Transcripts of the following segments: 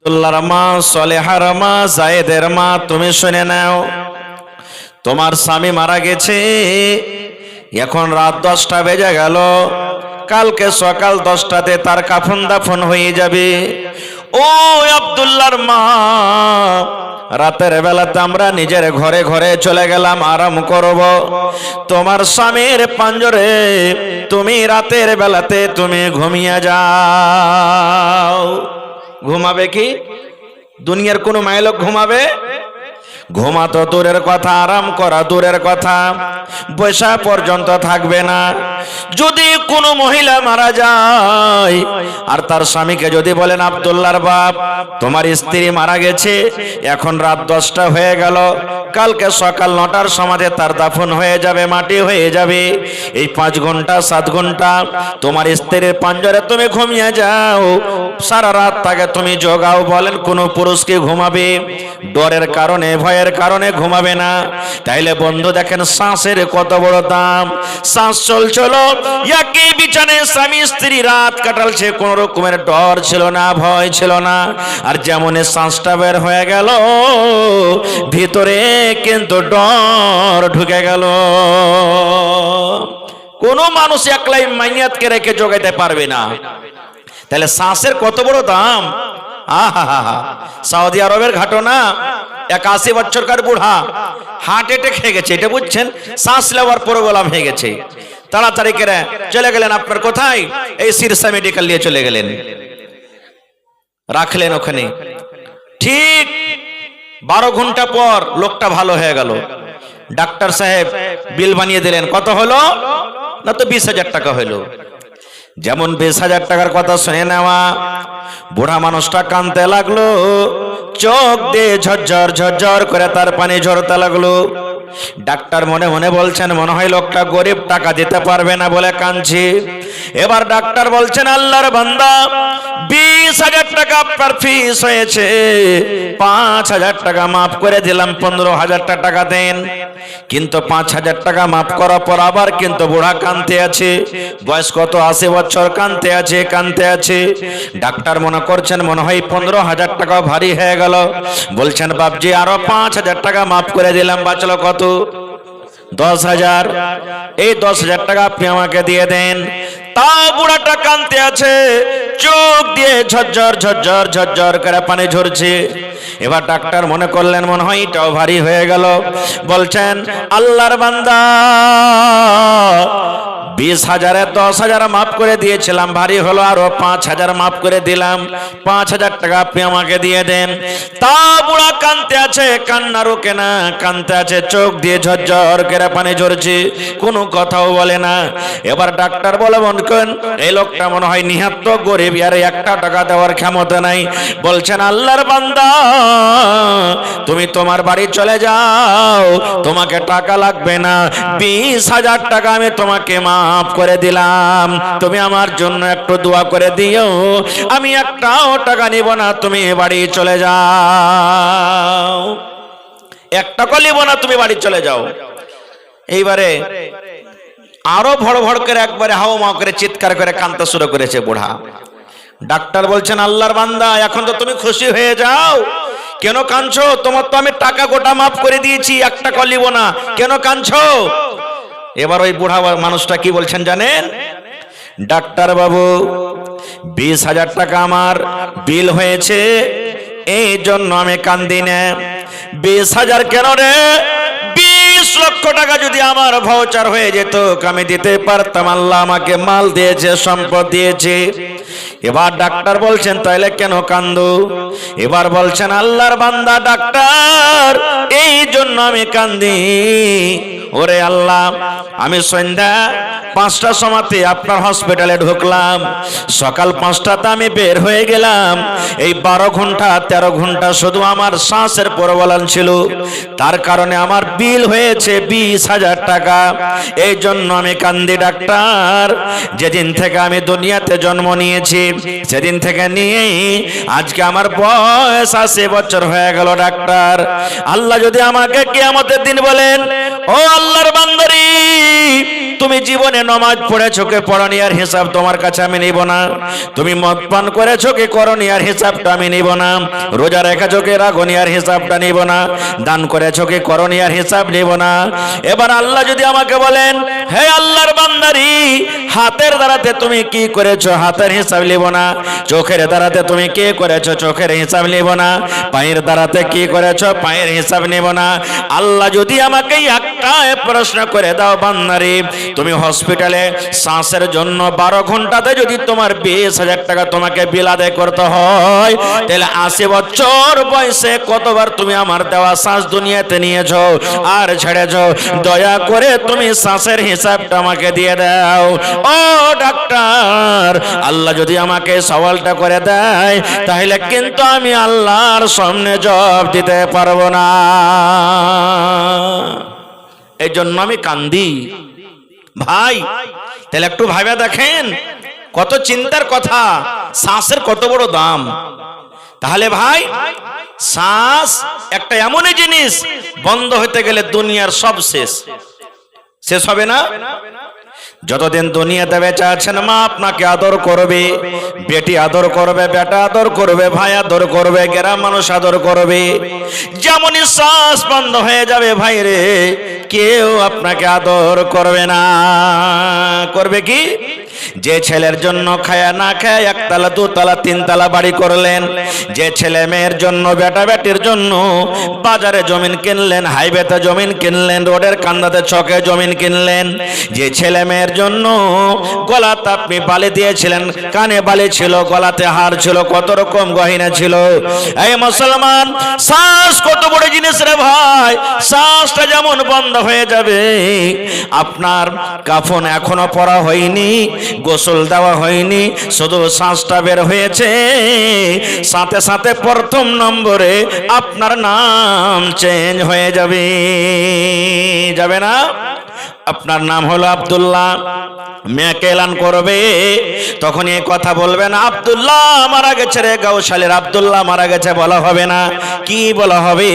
আব্দুল্লাহর মা, সলেহার মা, জায়েদের মা, তুমি শুনে নাও, তোমার স্বামী মারা গেছে। এখন রাত 10টা বেজে গেল। কালকে সকাল 10টাতে তার কাফন দাফন হয়ে যাবে। ও আব্দুল্লাহর মা, রাতের বেলাতে আমরা নিজের ঘরে ঘরে চলে গেলাম আরাম করব। তোমার স্বামীর পাঞ্জরে তুমি রাতের বেলাতে তুমি ঘুমিয়ে যাও। ঘুমাবে কি? দুনিয়ার কোন মাইলোক ঘুমাবে? ঘুমা তো দূরের কথা, আরাম করা দূরের কথা, বসা পর্যন্ত থাকবে না। যদি কোনো মহিলা মারা যায় আর তার স্বামীকে যদি বলেন, আব্দুল্লাহর বাপ, তোমার স্ত্রী মারা গেছে, এখন রাত 10টা হয়ে গেল, কালকে সকাল 9টার সময় তার দাফন হয়ে যাবে, মাটি হয়ে যাবে, এই 5 ঘন্টা 7 ঘন্টা তোমার স্ত্রীর পাঞ্জরে তুমি ঘুমিয়ে যাও, সারা রাত তাকে তুমি জোগাও। বলেন কোন পুরুষ কি ঘুমাবে? ডরের কারণে, ভয়ের কারণে ঘুমাবে না। তাইলে বন্ধু দেখেন শ্বাসের কত বড় দাম। শ্বাস চলছিল, একই বিছানায় স্বামী স্ত্রী রাত কাটালছে, কোন রকমের ডর ছিল না, ভয় ছিল না। আর যেমন শ্বাসটা বের হয়ে গেল, ভিতরে কিন্তু ডর ঢুকে গেল। কোন মানুষ একলাই মাইয়াতকে রেখে জোগাইতে পারবে না। তাহলে শ্বাসের কত বড় দাম। সৌদি আরবের ঘটনা, 81 বছরকার বুড়া হার্ট অ্যাটাক হয়ে গেছে, এটা বুঝছেন? শ্বাস নেওয়ার প্রবলেম হয়ে গেছে। তাড়াতাড়ি করে চলে গেলেন আপনার কোথায়, এই সিরসা মেডিকেল নিয়ে চলে গেলেন, রাখলেন ওখানে। ঠিক 12 ঘন্টা পর লোকটা ভালো হয়ে গেল। ডাক্তার সাহেব বিল বানিয়ে দিলেন। কত হলো? না তো 20,000 টাকা হলো। যেমন 20,000 টাকার কথা শুনে নেওয়া, বুড়া মানুষটা কাঁদতে লাগলো, চোখ দিয়ে ঝরঝর ঝরঝর করে তার পানি ঝরতে লাগলো। ডাক্তার মনে মনে বলছেন, মনে হয় লোকটা গরিব, টাকা দিতে পারবে না বলে কাঁদছে। এবার ডাক্তার বলছেন, আল্লাহর বান্দা, 20,000 টাকা আপনার ফিস হয়েছে, 5,000 টাকা মাফ করে দিলাম, 15,000 টাকা দেন। কিন্তু 5,000 টাকা মাফ করার পর আবার কিন্তু বুড়া কাঁদতে আছে। বয়স কত? 80 বছর। কাঁদতে আছে, কাঁদতে আছে। ডাক্তার মনে করছেন মনে হয় 15,000 টাকা ভারী হয়ে গেল। বলছেন, বাপজি আরো 5,000 টাকা মাফ করে দিলাম, বাঁচলো কত? 10,000। এই 10,000 টাকা আপনি আমাকে দিয়ে দেন। তা বুড়াটা কাঁদতে আছে, চোখ দিয়ে ঝরঝর ঝরঝর ঝরঝর করে পানি ঝরছে। এবার ডাক্তার মনে করলেন মনে হয় এটাও ভারী হয়ে গেল। বলছেন, আল্লাহর বান্দা, 20,000-এ 10,000 মাফ করে দিয়েছিলাম, ভারী হলো, আরো 5,000 মাফ করে দিলাম, 5,000 টাকা আপনি আমাকে দিয়ে দেন। তা বুড়া কাঁদতে আছে, কান্না রোকে না, কাঁদতে আছে, চোখ দিয়ে ঝরঝর করে পানি ঝরছে, কোনো কথাও বলে না। এবার ডাক্তার বলে, মনে করেন এই লোকটা মনে হয় নিহাত গরিব, আর 1 টাকা দেওয়ার ক্ষমতা নাই। বলছেন, আল্লাহর বান্দা, তুমি তোমার বাড়ি চলে যাও, তোমাকে টাকা লাগবে না, 20,000 টাকা আমি তোমাকে মাফ করে দিলাম, তুমি আমার জন্য একটু দোয়া করে দিও, আমি 1টাও টাকা নিব না, তুমি বাড়ি চলে যাও, 1 টাকা নিব না, তুমি বাড়ি চলে যাও। এইবারে আরো ভড় ভড় করে একবারে হাও মাও করে চিৎকার করে কাঁদতে শুরু করেছে বুড়া। ডাক্তার বলছেন, আল্লাহর বান্দা, এখন তো তুমি খুশি হয়ে যাও, কেন কাঁদছো? তোমার তো আমি টাকা গোটা মাফ করে দিয়েছি, 1 টাকা নিব না, কেন কাঁদছো? এবার ওই বুড়া মানুষটা কি বলছেন জানেন? ডাক্তার বাবু, 20,000 টাকা আমার বিল হয়েছে, এই জন্য আমি কান্দি না। 20,000 কেন রে? 20 লক্ষ টাকা যদি আমার ভাউচার হয়ে যেত, আমি দিতে পারতাম। আল্লাহ আমাকে মাল দিয়েছে, সম্পদ দিয়েছে। এবার ডাক্তার বলছেন, তাইলে কেন কান্দো? এবার বলছেন, আল্লাহর বান্দা ডাক্তার, এই জন্য আমি কান্দি, ওরে আল্লাহ, আমি সন্ধ্যা 5টার সময়তে আপনার হসপিটালে ঢুকলাম, সকাল 5টাতে আমি বের হয়ে গেলাম, এই 12 ঘন্টা 13 ঘন্টা শুধু আমার শ্বাসের প্রবলেম ছিল, তার কারণে আমার বিল হয়েছে 20,000 টাকা। এই জন্য আমি কান্দি ডাক্তার। যেদিন থেকে আমি দুনিয়াতে জন্ম নিয়েছি, সেদিন থেকে নিয়েই আজকে আমার বয়স 80 বছর হয়ে গেল ডাক্তার। আল্লাহ যদি আমাকে কিয়ামতের দিন বলেন, ও আল্লাহর বান্দারি, তুমি জীবনে নামাজ পড়েছো কে পড়নি আর হিসাব তোমার কাছে আমি নিব না। তুমি মদ পান করেছো কি করনি আর হিসাবটা আমি নিব না। রোজা রেখেছো কি রাখনি আর হিসাবটা নিব না। দান করেছো কি করনি আর হিসাব নিব না। এবার আল্লাহ যদি আমাকে বলেন, হে আল্লাহর বান্দারি, হাতের দ্বারাতে তুমি কি করেছো হাতের হিসাব নিব না। চোখের দ্বারাতে তুমি কি করেছো চোখের হিসাব নিব না। পায়ের দ্বারাতে কি করেছো পায়ের হিসাব নিব না। আল্লাহ যদি আমাকে একটা প্রশ্ন করে দাও, বান্দারি তুমি হসপিটালে শ্বাসের জন্য 12 ঘন্টাতে যদি তোমার 20,000 টাকা তোমাকে বিল আদায় করতে হয়, তাহলে 80 বছর বয়সে কতবার তুমি আমার দেওয়া শ্বাস দুনিয়াতে নিয়েছো আর ছেড়েছো? দয়া করে তুমি শ্বাসের হিসাবটা আমাকে দিয়ে দাও। ও ডাক্তার, আল্লাহ যদি আমাকে সওয়ালটা করে দেয়, তাহলে কিন্তু আমি আল্লাহর সামনে জবাব দিতে পারবো না। এই জন্য আমি কান্দি। ভাই, তাহলে একটু ভাবে দেখেন কত চিন্তার কথা, শ্বাসের কত বড় দাম। তাহলে ভাই, শ্বাস একটা এমনই জিনিস, বন্ধ হতে গেলে দুনিয়ার সব শেষ। শেষ হবে না। যতদিন দুনিয়াতে বেঁচে আছেন, মা আপনাকে আদর করবে, বেটি আদর করবে, বেটা আদর করবে, ভাই আদর করবে, গ্রাম মানুষ আদর করবে। যেমনই শ্বাস বন্ধ হয়ে যাবে ভাই রে, কেউ আপনাকে আদর করবে না। করবে কি? যে ছেলের জন্য খায়া না খায় 1 তলা 2 তলা 3 তলা বাড়ি করলেন, যে ছেলে মেয়ের জন্য বেটা বেটির জন্য বাজারে জমিন কিনলেন, হাইওয়েতে জমিন কিনলেন, রোডের কান্দাতে চকে জমিন কিনলেন, যে ছেলে মেয়ের জন্য গলাতে আপনি বালি দিয়েছিলেন, কানে বালি ছিল, গলাতে হার ছিল, কত রকম গয়না ছিল। এই মুসলমান, শ্বাস কত বড় জিনিস রে ভাই। শ্বাসটা যেমন বন্ধ হয়ে যাবে, আপনার কাফন এখনো পরা হয়নি, গোসল দেওয়া হয়নি, শুধু শ্বাসটা বের হয়েছে, সাথে সাথে প্রথম নম্বরে আপনার নাম চেঞ্জ হয়ে যাবে। যাবে না? আপনার নাম হলো আব্দুল্লাহ, মেয়েকে এলান করবে, তখন এই কথা বলবেন, আব্দুল্লাহ মারা গেছে রে, গাউশালের আব্দুল্লাহ মারা গেছে বলা হবে না। কি বলা হবে?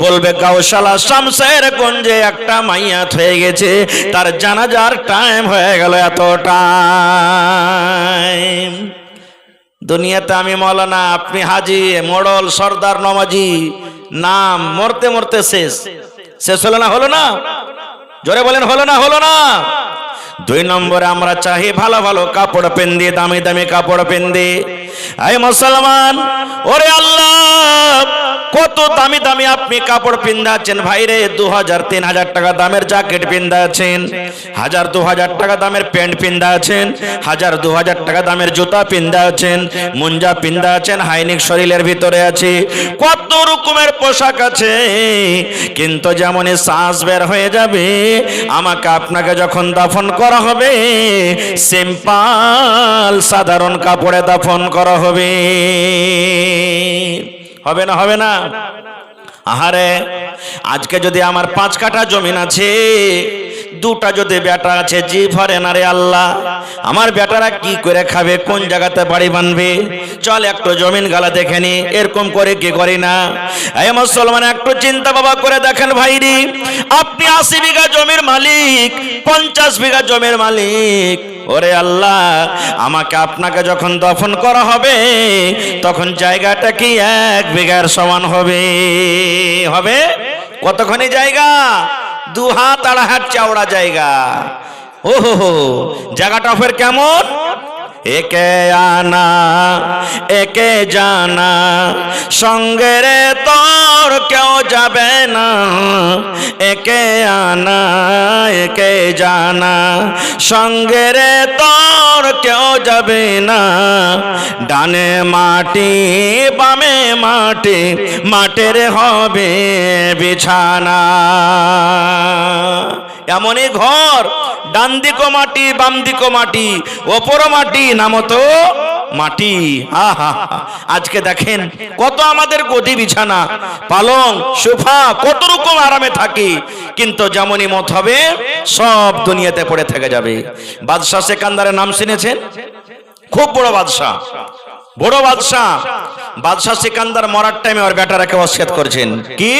বলবে গাউশালা শামসের গঞ্জে একটা মাইয়াত হয়ে গেছে, তার জানাজার টাইম হয়ে গেল এত টাইম। দুনিয়াতে আমি মৌলানা, আপনি হাজি, মোড়ল, সর্দার, নমাজি, নাম মরতে মরতে শেষ। শেষ হলো না? হলো না? জোরে বলেন, হলো না? হলো না? 2 নম্বরে আমরা চাই ভালো ভালো কাপড় পেন্দে, দামি দামি কাপড় পেন্দে। এই মুসলমান, ওরে আল্লাহ, কত দামি দামি আপনি কাপড় পিন্দাচ্ছেন ভাই রে। 2000 3000 টাকা দামের জ্যাকেট পিন্দাচ্ছেন, 1000 2000 টাকা দামের প্যান্ট পিন্দাচ্ছেন, 1000 2000 টাকা দামের জুতা পিন্দাচ্ছেন, মুঞ্জা পিন্দাচ্ছেন, হাইনিক শরীরের ভিতরে আছে, কত রকমের পোশাক আছে। কিন্তু যেমনই শ্বাস বের হয়ে যাবে, আমাকে আপনাকে যখন দাফন করা হবে, সিম্পল সাধারণ কাপড়ে দাফন করা হবে। হবে না? হবে না? আহারে, আজকে যদি আমার 5 কাঠা জমিন আছে, 2টা যদি বেটা আছে, জি ভরে না রে আল্লাহ। আমার বেটারা কি করে খাবে, কোন জায়গাতে বাড়ি বানবে? চল একটু জমিন গালা দেখে নি, এরকম করে কি করি না? এই মুসলমান, একটু চিন্তা বাবা করে দেখেন ভাইরি, আপনি 80 বিঘা জমির মালিক, 50 বিঘা জমির মালিক। ওরে আল্লাহ, আমাকে আপনাকে যখন দফন করা হবে, তখন জায়গাটা কি 1 বিঘার সমান হবে? হবে? কতখানি জায়গা? 2 হাত 2.5 হাত চওড়া জায়গা। ও হো হো, জায়গাটা ফের কেমন? একে আনা একে জানা, সঙ্গে রে তোর কেউ যাবে না। একে আনা একে জানা, সঙ্গে রে তোর কেউ যাবে না। ডানে মাটি বামে মাটি, মাটির হবে বিছানা। এমনই ঘর, ডান দিকও মাটি বাম দিকও মাটি, ওপরও মাটি নামও তো মাটি। আহা, আজকে দেখেন কত আমাদের গদি বিছানা, পালং, সোফা, কত রকম আরামে থাকি, কিন্তু যেমনই মত হবে সব দুনিয়াতে পড়ে থেকে যাবে। বাদশাহ সেকান্দারের নাম শুনেছেন? খুব বড় বাদশাহ, বড় বাদশাহ। বাদশাহ সিকান্দার মরার টাইমে ওর বেটারাকে ওসিয়ত করছেন, কি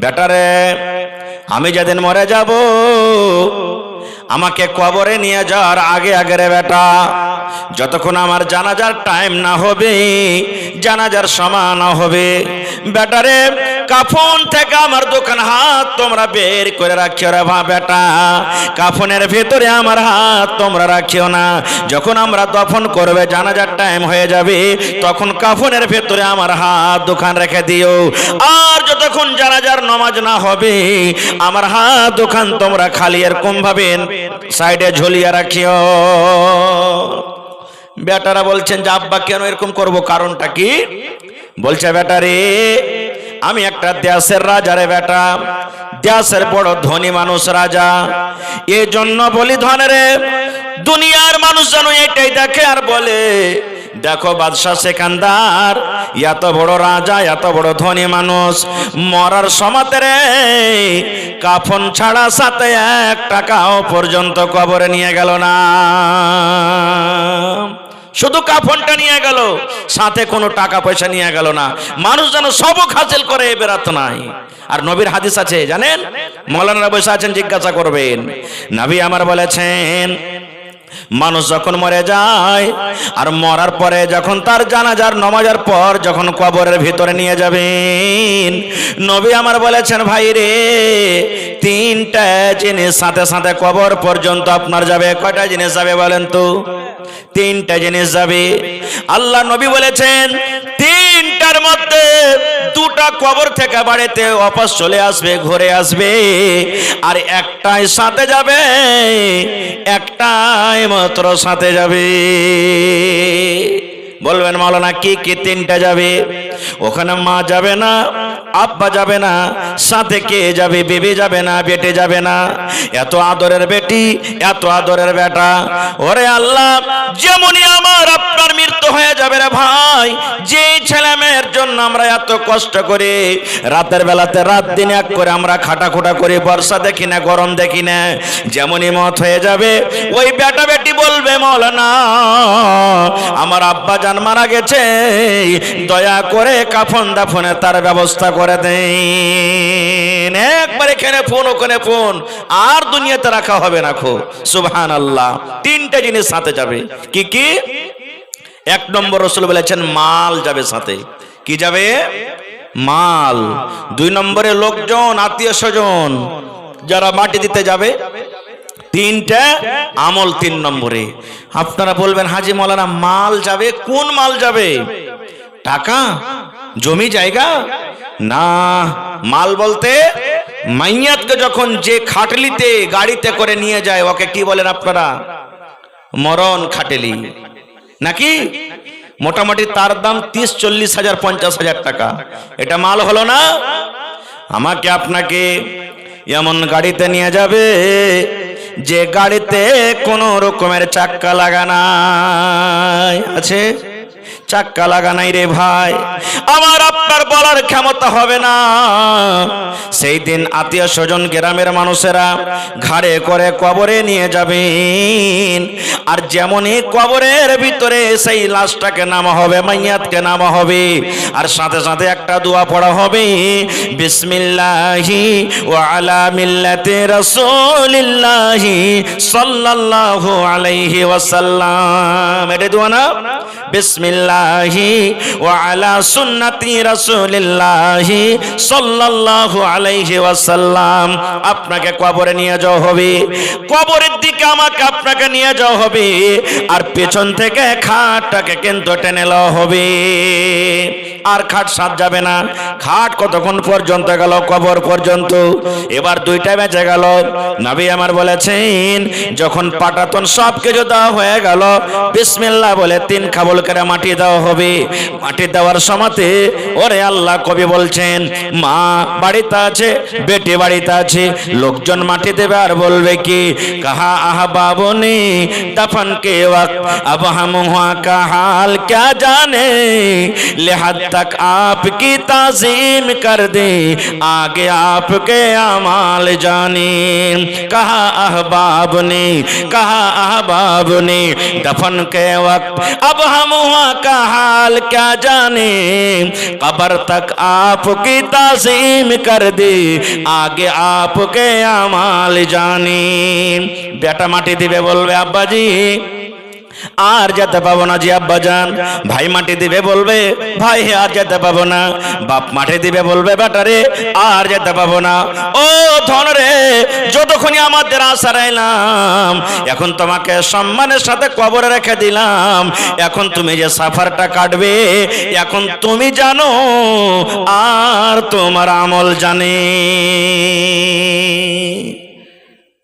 বেটারে, আমি যেদিন মরে যাব, আমাকে কবরে নিয়ে যাওয়ার আগে আগে রে বেটা, যতক্ষণ আমার জানাজার টাইম না হবে, জানাজার সময় না হবে, বেটারে কাফন থেকে আমার দোকান হাত তোমরা বের করে রাখিও রে বেটা, কাফনের ভেতরে আমার হাত তোমরা রাখিও না। যখন আমরা দফন করবে, জানাজার টাইম হয়ে যাবে, তখন কাফনের ভেতরে আমার হাত দোকান রেখে দিও। আর যতক্ষণ জানাজার নামাজ না হবে, আমার হাত দোকান তোমরা খালি এরকম ভাবে সাইডে ঝুলিয়ে রাখিও। বেটারা বলছেন যে আব্বা কেন এরকম করব, কারণটা কি? বলছে বেটারে আমি একটা দেশের রাজা রে বেটা, দেশের বড় ধনী মানুষ রাজা, এই জন্য বলি ধনেরে দুনিয়ার মানুষ যেন এটাই দেখে আর বলে দেখো বাদশাহ সেকান্দার এত বড় রাজা, এত বড় ধনী মানুষ, মরার সময়তে রে কাফন ছাড়া সাথে 1 টাকাও পর্যন্ত কবরে নিয়ে গেল না, শুধু কাফনটা নিয়ে গেল, সাথে কোনো টাকা পয়সা নিয়ে গেল না। মানুষ যেন সবক হাসিল করে বেরাত নাই। আর নবীর হাদিস আছে জানেন, মৌলানারা বসে আছেন জিজ্ঞাসা করবেন, নবী আমার বলেছেন মানুষ যখন মরে যায় আর মরার পরে যখন তার জানাজার নামাজের পর যখন কবরের ভিতরে নিয়ে যাবেন, নবী আমার বলেছেন ভাই রে 3টা জিনিস সাথে সাথে কবর পর্যন্ত আপনার যাবে। কয়টা জিনিস যাবে বলেন তো? 3টা জিনিস যাবে। আল্লাহ নবী বলেছেন 3টার মধ্যে 2টা কবর থেকে বাড়িতে ওয়াপস চলে আসবে, ঘুরে আসবে, আর একটাই সাথে যাবে, একটাই মাত্র সাথে যাবে। বলবেন মাওলানা কি কি 3টা যাবে? ওখানে মা যাবে না, আব্বা যাবে না, সাথে কে যাবে? বেবি যাবে না, বেটে যাবে না। এত আদরের বেটি, এত আদরের বেটা, ওরে আল্লাহ যেমনই আমার আপনার মৃত্যু হয়ে যাবে রে ভাই, যে ছেলে মেয়ের জন্য আমরা এত কষ্ট করে রাতের বেলাতে রাত দিন এক করে আমরা খাটাখুটা করে, বর্ষা দেখি না, গরম দেখি না, যেমনই মত হয়ে যাবে ওই বেটা বেটি বলবে মাওলানা আমার আব্বা জান মারা গেছে, দয়া করে কাফন দাফনে তার ব্যবস্থা করে দেন। একবার এখানে ফোন, ওখানে ফোন, আর দুনিয়াতে রাখা হবে না খো। সুবহানাল্লাহ। 3টা জিনিস সাথে যাবে। কি কি? 1 নম্বর রাসূল বলেছেন মাল যাবে সাথে। কি যাবে? মাল। 2 নম্বরে লোকজন, আত্মীয় স্বজন যারা মাটি দিতে যাবে। 3টা আমল 3 নম্বরে। আপনারা বলবেন হাজি মাওলানা মাল যাবে, কোন মাল যাবে? টাকা, জমি জায়গা? না, মাল বলতে মাইয়াতকে যখন যে খাটলিতে গাড়িতে করে নিয়ে যায় ওকে কি বলেন আপনারা? মরণ খাটলি নাকি? মোটামুটি তার দাম 30-40 হাজার 50 হাজার টাকা। এটা মাল হলো না? আমাকে আপনাকে এমন গাড়িতে নিয়ে যাবে যে গাড়িতে কোন রকমের চাক্কা লাগানো আছে, চাক্কা লাগা নাই রে ভাই, আমার আপনার বলার ক্ষমতা হবে না। সেই দিন আত্মীয় স্বজন গ্রামের মানুষেরা ঘাড়ে করে কবরে নিয়ে যাবেন, আর যেমনই কবরের ভিতরে সেই লাশটাকে নামা হবে, মাইয়াতকে নামা হবে, আর সাথে সাথে একটা দোয়া পড়া হবে, বিসমিল্লাহি ওয়া আলা মিল্লাতি রাসূলিল্লাহি সাল্লাল্লাহু আলাইহি ওয়াসাল্লাম। এটা দোয়া না? বিসমিল্লাহি ওয়া আলা সুন্নতি রাসূলিল্লাহি সাল্লাল্লাহু আলাইহি ওয়াসাল্লাম। আপনাকে কবরে নিয়ে যাওয়া হবে, কবরের দিকে আমাকে আপনাকে নিয়ে যাওয়া হবে, আর পেছন থেকে খাটটাকে কিন্তু টেনে নেওয়া হবে। আর খাট সাথ যাবে না। খাট কতক্ষণ পর্যন্ত গেল? কবর পর্যন্ত। এবার 2টা বেজে গেল। নবী আমার বলেছেন যখন পাটাতন সব কিছু দেওয়া হয়ে গেল, বিসমিল্লাহ বলে 3 খাবল করে মাটি দেওয়া হবে। মাটি দেওয়ার সময়তে ওরে আল্লাহ কবি বলছেন মা বাড়িতে আছে, বেটি বাড়িতে আছে, লোকজন মাটি দেবে আর বলবে কি কাহা আহবাবনে দফন के वक्त अब हम वहाँ का हाल क्या जाने लिहाजा तक आपकी ताज़ीम कर दे, आगे आपके अमाल जाने। कहा अहबाब ने दफन के वक्त अब हम वहाँ का हाल क्या जाने, कब्र तक आपकी ताज़ीम कर दे, आगे आपके अमाल जाने। बेटा माटी दिबे बोलबे अब्बाजी আর যেতে পাবো না জি আব্বাজান, ভাই মাটি দিবে বলবে ভাই আর যেতে পাবো না, বাপ মাটি দিবে বলবে বেটারে আর যেতে পাবো না। ও ধন রে, যতক্ষণই আমাদের আশা রাইলাম, এখন তোমাকে সম্মানের সাথে কবরে রেখে দিলাম, এখন তুমি যে সাফারটা কাটবে এখন তুমি জানো আর তোমার আমল জানে।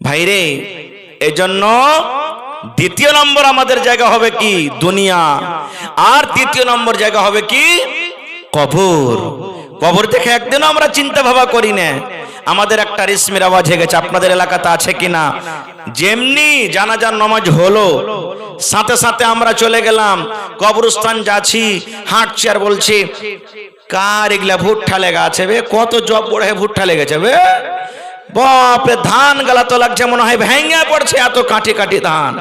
ভাইরে, এজন্য দ্বিতীয় নম্বর আমাদের জায়গা হবে কি দুনিয়া, আর তৃতীয় নম্বর জায়গা হবে কি কবর। কবর দেখে একদিনও আমরা চিন্তা ভাবা করি না। আমাদের একটা রেশমির আওয়াজ হয়ে গেছে, আপনাদের এলাকাতে আছে কিনা, যেমনি জানাজার নামাজ হলো সাথে সাথে আমরা চলে গেলাম কবরস্থান, যাচ্ছি হাঁটছি আর বলছি কার এগুলা ভুট্টা লেগা আছে বে, কত জব বড় হয়ে ভুট্টা লেগেছে বে, বাপরে ধান গালা তো লাগছে মনে হয় ভেঙে পড়ছে, এত কাঠি কাঠি ধান।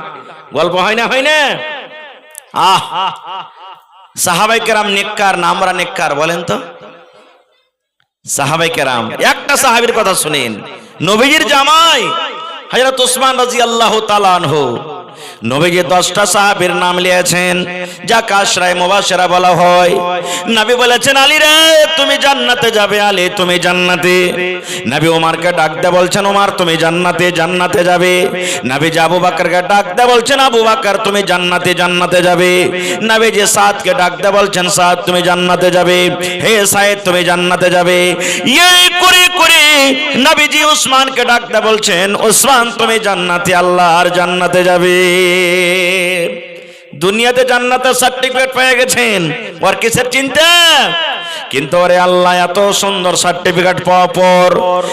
গল্প হয় না, হয় না? সাহাবাই কেরাম নেককার না আমরা নেককার বলেন তো? সাহাবাই কেরাম, একটা সাহাবীর কথা শুনেন, নবীজির জামাই হযরত উসমান রাদিয়াল্লাহু তাআলা আনহু, নবীজি 10টা সাহাবীর নাম লিয়েছেন, যাকে আশরায়ে মুবাশশিরা বলা হয়। নবী বলেছেন আলী রে তুমি জান্নাতে যাবে, আলী তুমি জান্নাতে। নবী ওমরকে ডাক দিয়ে বলছেন ওমর তুমি জান্নাতে, জান্নাতে যাবে। নবী আবু বকরকে ডাক দিয়ে বলছেন আবু বকর তুমি জান্নাতে, জান্নাতে যাবে। নবী যে সাদকে ডাক দিয়ে বলছেন সাদ তুমি জান্নাতে যাবে, হে সাইদ তুমি জান্নাতে যাবে। এই করে করে নবীজি উসমানকে ডাক দিয়ে বলছেন উসমান তুমি জান্নাতে, আল্লাহর জান্নাতে যাবে। দুনিয়াতে জান্নাতের সার্টিফিকেট পেয়ে গেছেন, ওর কিসের চিন্তা? কিন্তু ওরে আল্লাহ এত সুন্দর সার্টিফিকেট পাওয়ার পর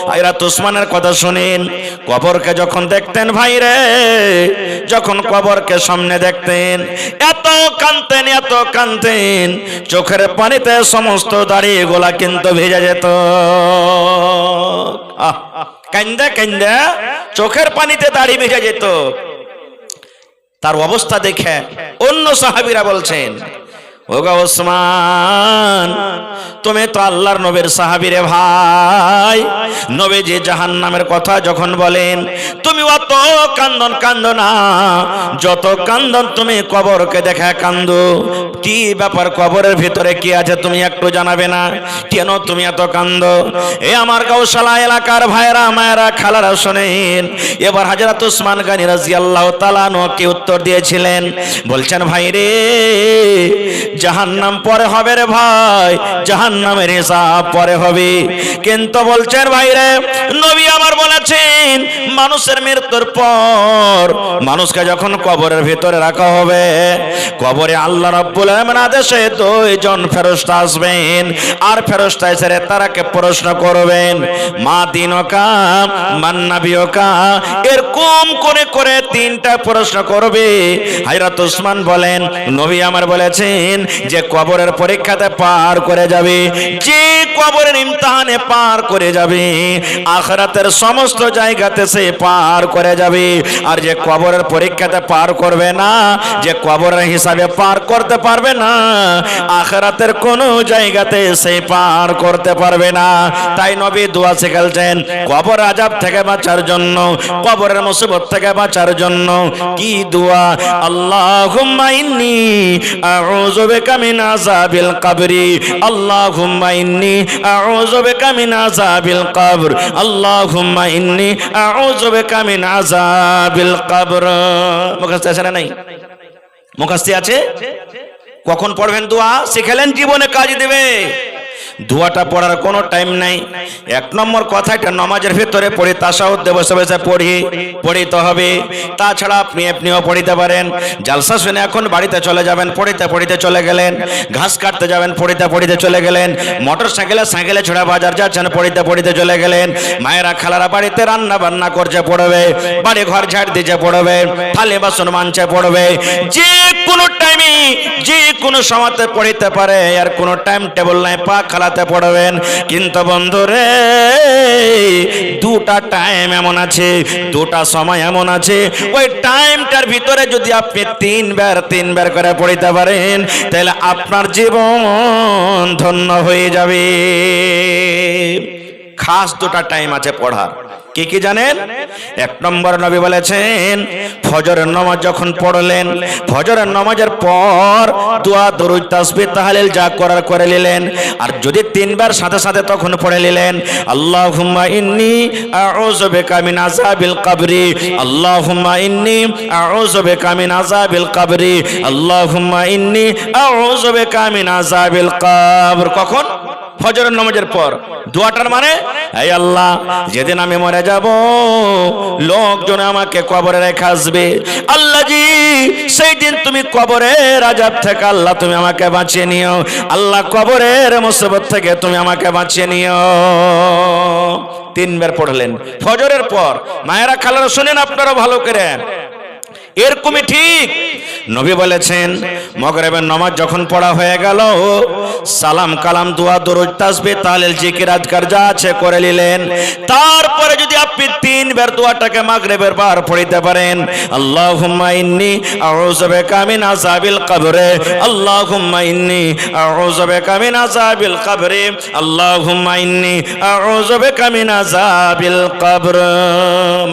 হযরত উসমানের কথা শুনেন, কবরকে যখন দেখতেন ভাই রে, যখন কবরকে সামনে দেখতেন এত কাঁদতেন, এত কাঁদতেন, চোখের পানিতে সমস্ত দাড়ি গোলা কিন্তু ভেজে যেত। কান্দা কান্দা চোখের পানিতে দাড়ি ভেজে যেত। তার অবস্থা দেখে অন্য সাহাবীরা বলছেন ওগো ওসমান তুমি তো আল্লাহর নবীর সাহাবী রে ভাই, নবীজি জাহান্নামের কথা যখন বলেন তুমি অত কান্দন কান্দো না, যত কান্দন তুমি কবরকে দেখা কান্দো। কি ব্যাপার, কবরের ভিতরে কি আছে তুমি একটু জানাবে না? কেন তুমি এত কান্দো? এ আমার গৌশালা এলাকার ভাইরা মায়েরা খালারা শোনেন, এবার হযরত উসমান গনি রাদিয়াল্লাহু তাআলা আনহু কি উত্তর দিয়েছিলেন, বলছেন ভাই রে জাহান্নাম পরে হবে রে ভাই, জাহান্নামের হিসাব পরে হবে। কিন্তু বলছেন ভাই রে নবী আমার বলেছেন মানুষের মৃত্যুর পর মানুষকে যখন কবরের ভিতরে রাখা হবে, কবরে আল্লাহ রাব্বুল আলামিন আদেশে 2 জন ফেরেশতা আসবেন, আর ফেরেশতা এসে তারাকে প্রশ্ন করবেন মা দিনকা মান নাবিয়কা, এরকম করে করে 3টা প্রশ্ন করবে। হযরত উসমান বলেন নবী আমার বলেছেন যে কবরের পরীক্ষাতে পার করে যাবে, যে কবরের ইমতিহানে পার করে যাবে, আখিরাতের সমস্ত জায়গাতে সে পার করে যাবে। আর যে কবরের পরীক্ষাতে পার করবে না, যে কবরের হিসাবে পার করতে পারবে না, আখিরাতের কোনো জায়গাতে সে পার করতে পারবে না। তাই নবী দোয়া শিখালেন কবর আযাব থেকে বাঁচার জন্য, কবরের মুসিবত থেকে বাঁচার জন্য। কি দোয়া? আল্লাহুম্মা ইন্নী আউযু বিকা মিন আযাবিল কবরি, আল্লাহুম্মা ইন্নী আউযু বিকা মিন আযাবিল কবর, আল্লাহুম্মা ইন্নী আউযু বিকা মিন আযাবিল কবর। মুখস্থ আছে না নাই? মুখস্থ আছে? কখন পড়বেন দোয়া? শিখালেন জীবনে কাজ দেবে। দোয়াটা পড়ার কোনো টাইম নাই। এক নম্বর কথা, এটা নামাজের ভিতরে পড়ি, তাশাহুদে বসে বসে পড়িতে হবে। তাছাড়া আপনিও পড়িতে পারেন। জালসা শুনে এখন বাড়িতে চলে যাবেন, পড়িতে চলে গেলেন। ঘাস কাটতে যাবেন, পড়িতে চলে গেলেন। মোটর সাইকেলে ছোড়া বাজার যাচ্ছেন, পড়িতে চলে গেলেন। মায়েরা খালারা বাড়িতে রান্না বান্না করছে, পড়বে। বাড়ি ঘর ঝাড় দিচ্ছে, পড়বে। থালি বাসন মানছে, পড়বে। যে কোনো টাইমে যে কোনো সময়তে পড়িতে পারে, আর কোনো টাইম টেবিল নাই, পা খালাতে পড়বেন। কিন্তু বন্ধুরে, দুটা টাইম এমন আছে, দুটা সময় এমন আছে, ওই টাইমটার ভিতরে যদি আপনি তিনবার করে পড়িতে পারেন, তাহলে আপনার জীবন ধন্য হয়ে যাবে। খাস দুটা টাইম আছে পড়ার। কি কি জানেন? এক নম্বর, নবী বলেছেন ফজরের নামাজ যখন পড়লেন, ফজরের নামাজের পর দোয়া দরুদ তাসবিহ তাহলিল যা করার করে নিলেন। আর যদি তিনবার সাথে সাথে তখন পড়ে নিলেন, আল্লাহুম্মা ইন্নী আউযু বিকা মিন আযাবিল কবরি, আল্লাহুম্মা ইন্নী আউযু বিকা মিন আযাবিল কবরি, আল্লাহুম্মা ইন্নী আউযু বিকা মিন আযাবিল কবর। কখন? ফজরের নামাজের পর। দোয়াটার মানে, হে আল্লাহ, যেদিন আমি মরে যাব, লোকজন আমাকে কবরে রেখে আসবে, আল্লাহ জি সেই দিন তুমি কবরের আযাব থেকে আল্লাহ তুমি আমাকে বাঁচিয়ে নিও, আল্লাহ কবরের মুসিবত থেকে তুমি আমাকে বাঁচিয়ে নিও। তিনবার পড়লেন ফজরের পর। মায়েরা খালারা শুনেন আপনারা ভালো করে, এরকমই ঠিক নবী বলেছেন মাগরিবের নামাজ যখন পড়া হয়ে গেল, সালাম কালাম দোয়া দরুদ তাসবিহ তাহলিল জিকির আজকার যা আছে করে নিলেন। তারপরে যদি আপনি তিনবার দোয়াটাকে মাগরিবের বার পড়িতে পারেন, আল্লাহুম্মা ইন্নী আউযু বিকা মিন আযাবিল কবরে, আল্লাহুম্মা ইন্নী আউযু বিকা মিন আযাবিল কবরে, আল্লাহুম্মা ইন্নী আউযু বিকা মিন আযাবিল কবর।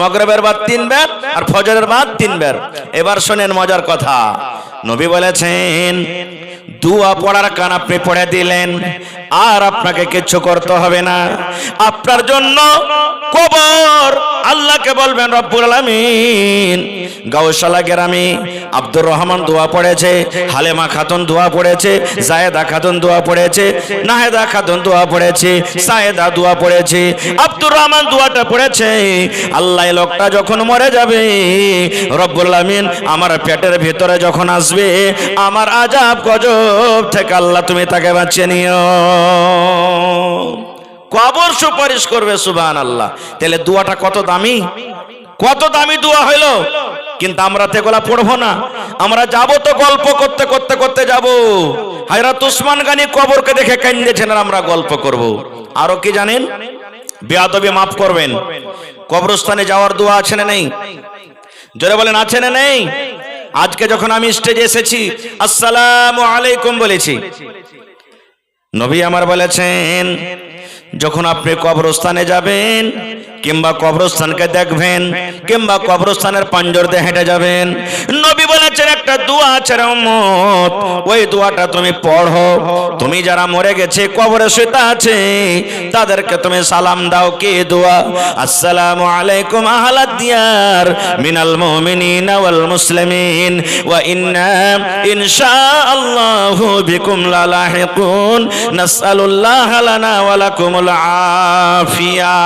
মাগরিবের বার তিনবার আর ফজরের বার তিনবার। এবার শুনেন মজার কথা, নবী বলেছেন দোয়া পড়ার কান আপনি পড়ে দিলেন, আর আপনাকে কিছু করতে হবে না। আপনার জন্য কবর আল্লাহকে বলবেন রব্বুল আলামিন। গাউসালা গ্রামে আব্দুর রহমান দোয়া পড়েছে, হালেমা খাতুন দোয়া পড়েছে, জায়েদা খাতুন দোয়া পড়েছে, নাহেদা খাতুন দোয়া পড়েছে, সায়েদা দোয়া পড়েছে, আব্দুর রহমান দোয়াটা পড়েছে। আল্লাহ লোকটা যখন মরে যাবে, রব্বুল আলামিন আমার পেটের ভিতরে যখন আসবে, আমার আযাব গজব থেকে আল্লাহ তুমি তাকে বাঁচিয়ে নিও। কবর সুপারিশ করবে, সুবহানাল্লাহ। তাহলে দোয়াটা কত দামি, কত দামি দোয়া হইলো। কিন্তু আমরা তো এগুলা পড়বো না, আমরা যাব তো গল্প করতে করতে করতে যাব। হযরত উসমান গনি কবরকে দেখে কাঁদেছেন, আর আমরা গল্প করব। আরো কি জানেন? বেয়াদবি মাফ করবেন, কবরস্থানে যাওয়ার দোয়া আছে না নেই? জোরে বলেন, আছে না নেই? আজকে যখন আমি স্টেজে এসেছি আসসালামু আলাইকুম বলেছি, নবী আমার বলেছেন যখন আপনি কবরস্থানে যাবেন কিংবা কবরস্থানকে দেখবেন কিংবা কবরস্থানের পাঞ্জর দিয়ে হেঁটে যাবেন, নবী বলেছেন একটা দোয়া আছে রে উম্মত, ওই দোয়াটা তুমি পড়ো। তুমি যারা মরে গেছে কবরে শুয়ে আছে তাদেরকে তুমি সালাম দাও। কি দোয়া? আসসালামু আলাইকুম আহলাদ দিয়ার মিনাল মুমিনিনা ওয়াল মুসলিমিন ওয়া ইন্না ইনশাআল্লাহু বিকুম লালাহিকুন নাসআলুল্লাহ লানা ওয়া লাকুমুল আফিয়া।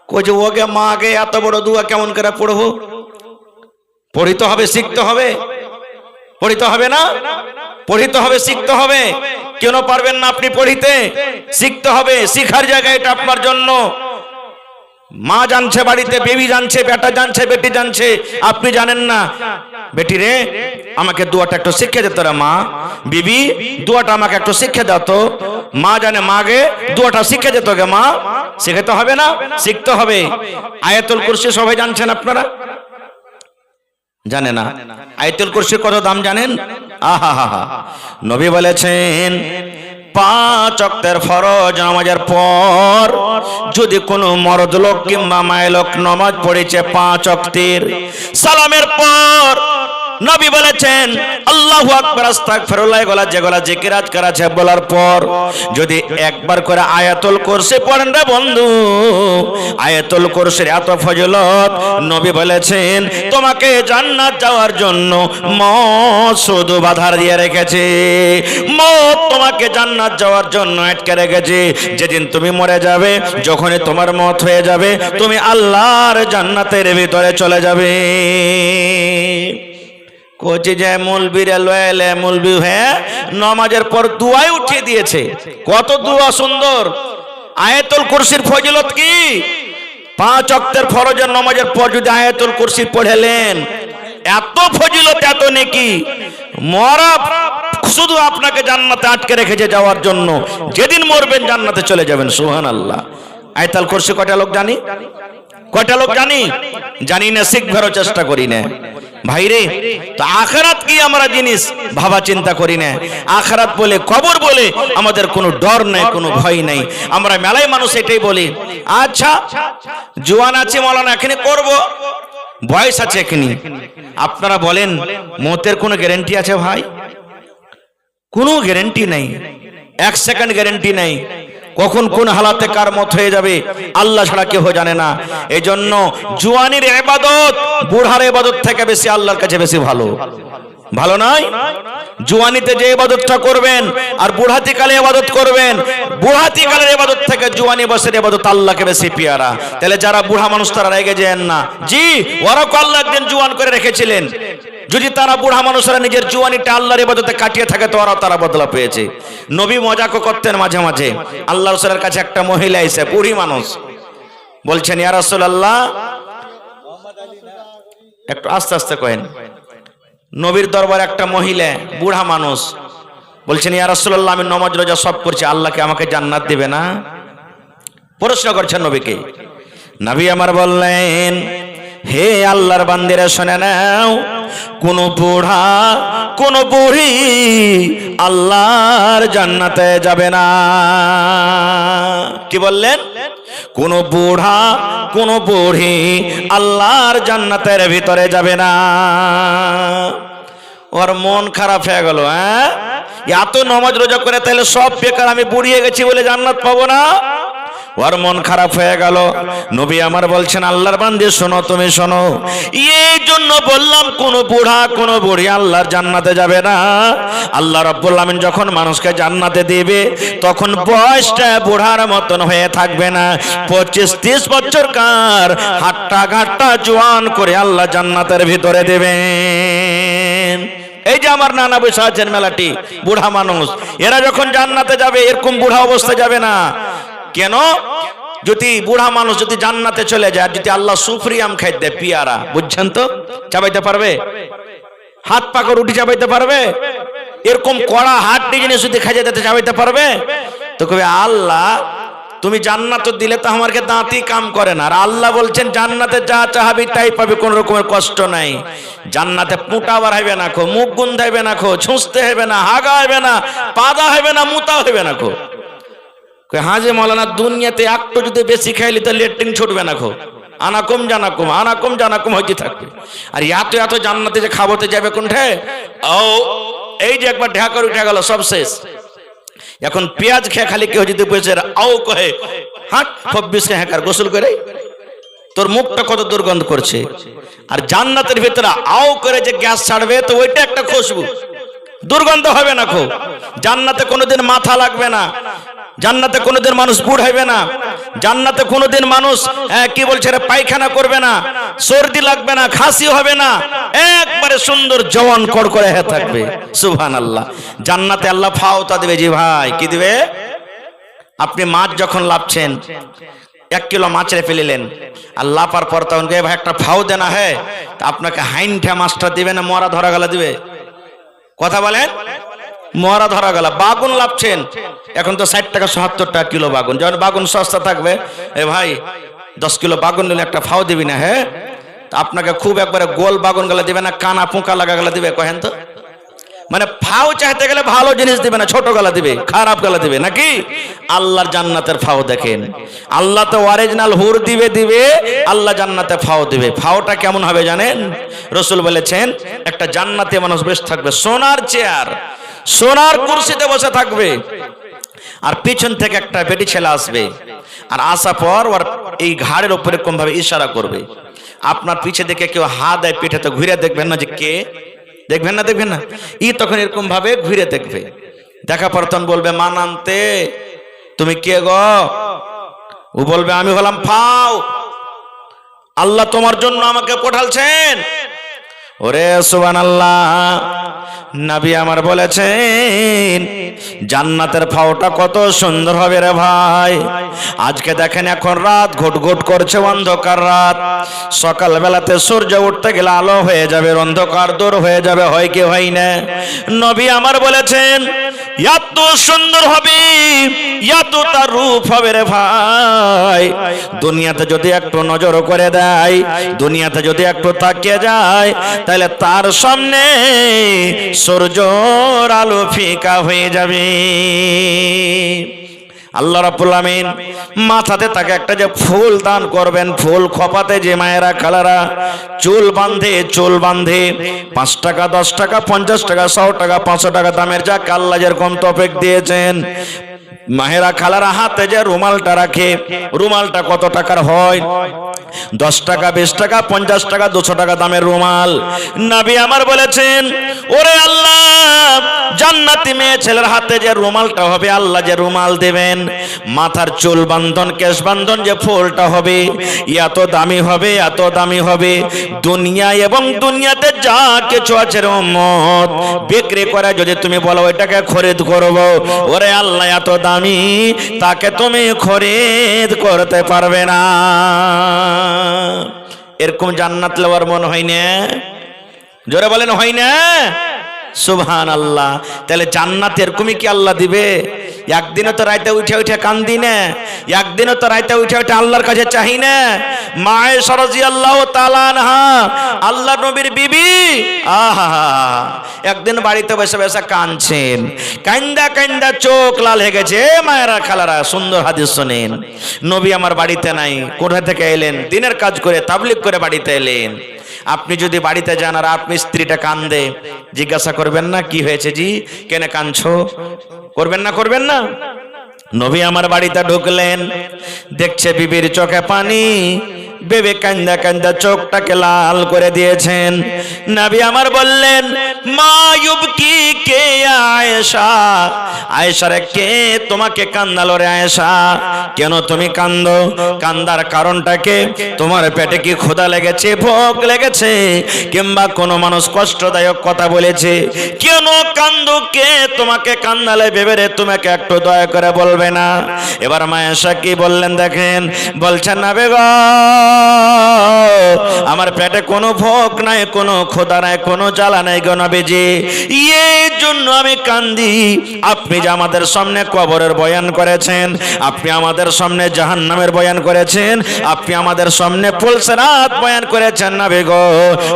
কোজে ওকে মা আগে এত বড় দোয়া কেমন করে পড়বো? পড়িতে হবে, শিখতে হবে। পড়িতে হবে না? পড়িতে হবে, শিখতে হবে। কেন পারবেন না আপনি পড়িতে? শিখতে হবে। শিখার জায়গা এটা আপনার জন্য। মা জানছে বাড়িতে, বেবি জানছে, বেটা জানছে, বেটি জানছে, আপনি জানেন না। বেটি রে আমাকে দোয়াটা একটু শিখিয়ে দিত রে মা, বিবি দোয়াটা আমাকে একটু শিখিয়ে দাও তো। মা জানে মাগে দোয়াটা শিখিয়ে দিত গে মা, শিখাতে হবে না? শিখতে হবে। আয়াতুল কুরসি সবাই জানছেন আপনারা? জানে না? আয়াতুল কুরসির কত দাম জানেন? আহা হা হা। নবী বলেছেন 5 ওয়াক্তের ফরজ নামাজের পর যদি কোনো মরদ লোক কিংবা মায়ে লোক নামাজ পড়েছে 5 ওয়াক্তের, সালামের পর নবী বলেছেন আল্লাহু আকবার আস্তাগফিরুল্লাহ গলা যে গলা জিকির আজকার আছে বলার পর যদি একবার করে আয়াতুল কুরসি পড়েন রে বন্ধু, আয়াতুল কুরসির এত ফজিলত, নবী বলেছেন তোমাকে জান্নাত যাওয়ার জন্য মওত শুধু বাধা দিয়ে রেখেছে, মওত তোমাকে জান্নাত যাওয়ার জন্য আটকে রেখেছে। যেদিন তুমি মরে যাবে, যখনই তোমার মওত হয়ে যাবে, তুমি আল্লাহর জান্নাতের ভিতরে চলে যাবে। কোচি যে মৌলবীরা লয়েলে মৌলবী হয়ে নামাজের পর দুয়াই উঠিয়ে দিয়েছে। কত দুয়া সুন্দর! আয়াতুল কুরসির ফজিলত কি? 5 ওয়াক্তের ফরজের নামাজের পর যদি আয়াতুল কুরসি পড়েলেন, এত ফজিলত, এত নেকি। মরা শুধু আপনাকে জান্নাতে আটকে রেখেছে যাওয়ার জন্য, যেদিন মরবেন জান্নাতে চলে যাবেন। সুবহানাল্লাহ। আয়াতুল কুরসি কয়টা লোক জানি? কয়টা লোক জানি? জানি না, শিখবারও চেষ্টা করি না ভাইরে। তো আখিরাত কি আমরা জিনিস ভাবা চিন্তা করি না। আখিরাত বলে, কবর বলে আমাদের কোনো ডর নাই, কোনো ভয় নাই। আমরা মেলায় মানুষ এটাই বলি, আচ্ছা জোয়ান আছে মাওলানা এখানে করব, বয়স আছে এখানে। আপনারা বলেন মতের কোনো গ্যারান্টি আছে ভাই? কোনো গ্যারান্টি নাই, 1 সেকেন্ড গ্যারান্টি নাই। কখন কোন হালাতে কার মত হয়ে যাবে আল্লাহ ছাড়া কেউ জানে না। এই জন্য জওয়ানির ইবাদত বুড়ার ইবাদত থেকে বেশি আল্লাহর কাছে বেশি ভালো। ভালো নয়? জওয়ানিতে যে ইবাদতটা করবেন আর বুড়াতি কালে ইবাদত করবেন, বুড়াতি কালের ইবাদত থেকে জওয়ানি বয়সের ইবাদত আল্লাহকে বেশি পিয়ারা। তাহলে যারা বুড়া মানুষ তারা রেগে যান না, জি ওরা আল্লাহ একদিন জওয়ান করে রেখেছিলেন। যদি তারা বুড়া মানুষরা নিজের জওয়ানিটা আল্লাহর ইবাদতে কাটিয়ে থাকে তো তারা বদলা পেয়েছে। নবী মজাকও করতেন মাঝে মাঝে। আল্লাহ রাসূলের কাছে একটা মহিলা এসে, বুড়ি মানুষ, বলছেন ইয়া রাসূলুল্লাহ, একটু আস্তে আস্তে কহেন। নবীর দরবারে একটা মহিলা বুড়া মানুষ বলছেন ইয়া রাসূলুল্লাহ, আমি নামাজ রোজা সব করছি, আল্লাহকে আমাকে জান্নাত দিবে না? প্রশ্ন করছেন নবীকে। নবী আমার বললেন, হে আল্লাহর বান্দিরা শুনে নাও, কোন বুড়া কোন বুড়ি আল্লাহর জান্নাতে যাবে না। কি বললেন? কোন বুড়া কোন বুড়ি আল্লাহর জান্নাতের ভিতরে যাবে না। ওর মন খারাপ হয়ে গেল। এত নামাজ রোজা করে তাহলে সব বেকার, আমি বুড়িয়ে গেছি বলে জান্নাত পাবো না? ওর মন খারাপ হয়ে গেল। নবী আমার বলছেন, আল্লাহর বান্দী শোনো, তুমি শোনো, এই জন্য বললাম কোন বুড়া কোন বুড়ি আল্লাহর জান্নাতে যাবে না। আল্লাহ রাব্বুল আমিন যখন মানুষকে জান্নাতে দিবে তখন বয়সটা বুড়ার মতন হয়ে থাকবে না, 25-30 বছরকার হাট্টা ঘাট্টা জওয়ান করে আল্লাহ জান্নাতের ভিতরে দেবেন। এই যে আমার নানা বসে আছেন মেলাটি, বুড়া মানুষ, এরা যখন জান্নাতে যাবে এরকম বুড়া অবস্থা যাবে না। কেন? যদি বুড়া মানুষ যদি জান্নাতে চলে যায়, যদি আল্লাহ সুফরিয়াম খাই দেয়, পিয়ারা, বুঝছেন তো, চাবাইতে পারবে? হাত পাকা রুটি চাবাইতে পারবে? এরকম কড়া হাড্ডি জিনিস যদি খাইয়ে দিতে চাবাইতে পারবে? তো কবে আল্লাহ তুমি জান্নাত দিলে তো আমাকে দাঁতই কাম করে না। আর আল্লাহ বলছেন জান্নাতে যা চাহাবি তাই পাবে, কোন রকমের কষ্ট নাই। জান্নাতে পুঁটা বাড়াইবে না খো, মুখ গুন্ধাইবে না খো, ছুঁচতে হবে না, হাগা হবে না, পাদা হবে না, মুতা হবে না খো। হাজে মৌলানা দুনিয়াতে একটু যদি বেশি খাইলি তো লেট্রিন ছুটবে না খো, আনাকুম জানাকুম আনাকুম জানাকুম হইতে থাকবে। আর এত এত জান্নাতে যে খাবতে যাবে কোনঠে? ও এই যে একবার ঢাকার উঠে গেল, সব শেষ। এখন পেঁয়াজ খেয়ে খালি কেউ যদি বসে আও কহে, হাট 26 হ্যাকার গোসল করে, তোর মুখটা কত দুর্গন্ধ করছে। আর জান্নাতের ভিতরে আও করে যে গ্যাস ছাড়বে তো ওইটা একটা খুশবু, দুর্গন্ধ হবে না খো। জান্নাতে কোনোদিন মাথা লাগবে না, জান্নাতে কোনোদিন মানুষ বুড়াইবে না, জান্নাতে কোনোদিন মানুষ কি বলছে পায়খানা করবে না, সর্দি লাগবে না, খাসি হবে না, একবারে সুন্দর জওয়ান কড়কড়ে হয়ে থাকবে। সুবহানাল্লাহ। জান্নাতে আল্লাহ ফাওতা দিবে। জি ভাই, কি দিবে? আপনি মাছ যখন লাভছেন, 1 কিলো মাছ রে ফেলিলেন, আর লাপার পর তখন ভাই একটা ফাও দেনা হ্যাঁ, তা আপনাকে হাইনঠা মাছটা দিবে না মরা ধরা গেলা দিবে? কথা বলেন। মরা ধরা গেল। বাগুন লাভছেন, এখন তো 60 টাকা 70 টাকা কিলো বাগুন। যখন বাগুন সস্তা থাকবে, এ ভাই 10 কিলো বাগুন নিলে একটা ফাও দিবি না? হ্যাঁ, আপনাকে খুব একবারে গোল বাগুন গেলা দিবে না, কানা পোকা লাগা গেলা দিবে? কহেন তো মানে ফাও চাইতে গেলে ভালো জিনিস দিবে না, ছোট গলা দিবে, খারাপ গলা দিবে নাকি? আল্লাহর জান্নাতের ফাও দেখেন, আল্লাহ তো অরিজিনাল হুর দিবে, আল্লাহ জান্নাতে ফাও দিবে। ফাওটা কেমন হবে জানেন? রাসূল বলেছেন একটা জান্নাতে মানুষ বসে থাকবে, সোনার চেয়ার, সোনার কুরসিতে বসে থাকবে, আর পিছন থেকে একটা বেটি ছেলে আসবে, আর আসা পর ওর এই ঘাড়ের উপরে এরকম ভাবে ইশারা করবে। আপনার পিছে দেখে কেউ হাত দেয় পিঠে, তো ঘুরে দেখবেন না যে কে, দেখবেন না ই তখন এরকম ভাবে ঘুরে দেখবে। দেখা পর তখন বলবে মান আনতে, তুমি কে গো? ও বলবে আমি হলাম ফাও, আল্লাহ তোমার জন্য আমাকে পাঠালছেন। ওরে সুবহানাল্লাহ, নবী আমার বলেছেন জান্নাতের ফাওটা কত সুন্দর হবে রে ভাই। আজকে দেখেন এখন রাত ঘুটঘুট করছে, অন্ধকার রাত, সকাল বেলাতে সূর্য উঠতে গেলে আলো হয়ে যাবে, অন্ধকার দূর হয়ে যাবে, হয় কি হয় না? নবী আমার বলেছেন এত সুন্দর হবে, এত তার রূপ হবে রে ভাই, দুনিয়াতে যদি একটু নজর করে দেয়, দুনিয়াতে যদি একটু তাকিয়ে যায়, তাহলে তার সামনে সূর্যের আলো ফিকা হয়ে যাবে। আল্লাহ রাব্বুল আমিন মাথাতে তাকে একটা যে ফুল দান করবেন, ফুল খোপাতে যে মায়েরা খালারা চুল বাঁধে 5 টাকা 10 টাকা 50 টাকা 100 টাকা 500 টাকা দামের, যা আল্লাহ যেরকম তৌফিক দিয়েছেন, মাহেরা খালারা হাতে যে রুমালটা রাখে, রুমালটা কত টাকার হয়? 10 টাকা 20 টাকা 50 টাকা 200 টাকা দামের রুমাল। নবী আমার বলেছেন ওরে আল্লাহ, জান্নাতি মেয়ে ছেলের হাতে যে রুমালটা হবে, আল্লাহ যে রুমাল দেবেন, মাথার চুল বান্ধন কেশ বান্ধন যে ফুলটা হবে, এত দামি হবে, এত দামি হবে, দুনিয়া এবং দুনিয়াতে যা কিছু আছে রে উম্মত, বিক্রি করে যদি তুমি বলো ওইটাকে খরিদ করব, ওরে আল্লাহ এত দামি, তাকে তুমি খরিদ করতে পারবে না। এরকম জান্নাত লওয়ার মন হয় না? জোরে বলেন হয় না? সুবহানাল্লাহ। তাহলে জান্নাত এরকমই কি আল্লাহ দিবে? একদিনও তো রাইতে উঠে কান্দি না, একদিনও তো রাইতে উঠে আল্লাহর কাছে চাহি না। মা আয়েশা রাদিয়াল্লাহু তাআলা আনহা, আল্লাহর নবীর বিবি, আহা, একদিন বাড়িতে বসে বসে কাঁদছেন, কান্দা চোখ লাল হয়ে গেছে। মায়েরা খালারা সুন্দর হাদিস শুনেন, নবী আমার বাড়িতে নাই, কোথা থেকে এলেন? দিনের কাজ করে তাবলীগ করে বাড়িতে এলেন। আপনি যদি বাড়িতে যান আর আপনি স্ত্রীটা কান্দে, জিজ্ঞাসা করবেন না কি হয়েছে জি, কেন কাঁদছো? করবেন না? নবী আমার বাড়িতে ঢুকলেন, দেখছে বিবির চোখে পানি, বেবে কান্দা চোখটাকে লাল করে দিয়েছেন। নবী আমার বললেন মা ইউবকি কে আয়েশা, আয়েশা রে কে তোমাকে কান্দালো রে আয়েশা? কেন তুমি কান্দো? কান্দার কারণটাকে, তোমার পেটে কি ক্ষুধা লেগেছে, ভোক লেগেছে, কিংবা কোনো মানুষ কষ্টদায়ক কথা বলেছে? কেন কান্দো? কে তোমাকে কান্দালে ভেবে রে, তোমাকে একটু দয়া করে বলবে না? এবার মা আয়েশা কি বললেন দেখেন, বলছেন না বেগম, আমার পেটে কোনো ভোক নাই, কোনো ক্ষুধা নাই, কোনো জ্বালা নাই গো নবীজি, এই জন্য আমি কান্দি। আপনি যে আমাদের সামনে কবরের বয়ান করেছেন, আপনি আমাদের সামনে জাহান্নামের বয়ান করেছেন, আপনি আমাদের সামনে পুলসিরাত বয়ান করেছেন না বেগো,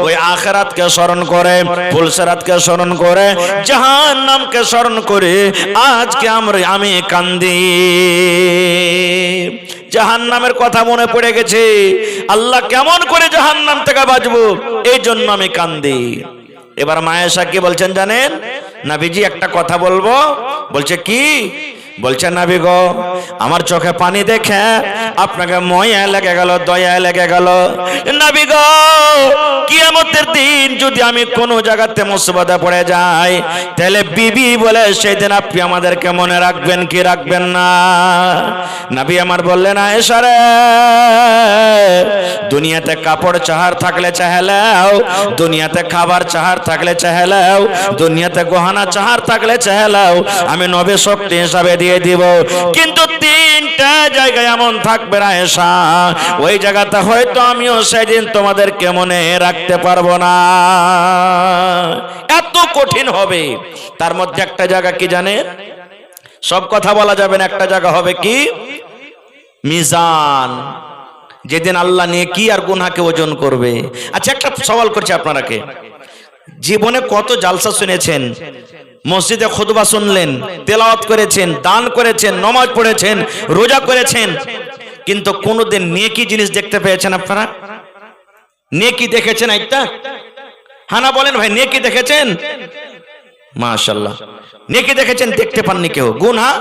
ওই আখিরাতকে স্মরণ করে, পুলসিরাতকে স্মরণ করে, জাহান্নামকে স্মরণ করে আজকে আমি কান্দি। জাহান্নামের কথা মনে পড়ে গেছে, আল্লাহ কেমন করে জাহান্নাম থেকে বাঁচবো, এই জন্য আমি কান্দি। এবার মা আয়েশা কি বলছেন জানেন? নবীজি একটা কথা বলবো। বলছে কি? বলছে নবী গো, আমার চোখে পানি দেখে আপনাকে ময়া লেগে গেল, দয়া লেগে গেল। নবী গো, কিয়ামতের দিন যদি আমি কোনো জায়গাতে মুসিবতে পড়ে যাই, তাহলে বিবি বলে সেদিন আপনি আমাদেরকে মনে রাখবেন কি রাখবেন না? নবী আমার বললেন আয়েশা রে, দুনিয়াতে কাপড় চাহার থাকলে চাহেলাও, দুনিয়াতে খাবার চাহার থাকলে চাহেলাও, দুনিয়াতে গহনা চাহার থাকলে চাহেলাও, আমি নবী শক্তি হিসাবে দিয়ে দিব, কিন্তু 3টা জায়গায় এমন থাকবে আয়েশা, ওই জায়গাতে হয়তো আমিও সেদিন তোমাদেরকে মনে রাখতে পারবো না, এত কঠিন হবে। তার মধ্যে একটা জায়গা কি জানেন? সব কথা বলা যাবে না, একটা জায়গা হবে কি? মিজান, যেদিন আল্লাহ নেকি আর গুনাহকে ওজন করবে। আচ্ছা একটা সওয়াল করছি আপনারাকে, জীবনে কত জালসা শুনেছেন, মসজিদে খুতবা শুনলেন, তেলাওয়াত করেছেন, দান করেছেন, নামাজ পড়েছেন, রোজা করেছেন, কিন্তু কোনোদিন নেকি জিনিস দেখতে পেয়েছেন আপনারা? নেকি দেখেছেন? একটা হানা বলেন ভাই, নেকি দেখেছেন? মাশাআল্লাহ, নেকি দেখেছেন? দেখতে পাননি কেউ? গুনাহ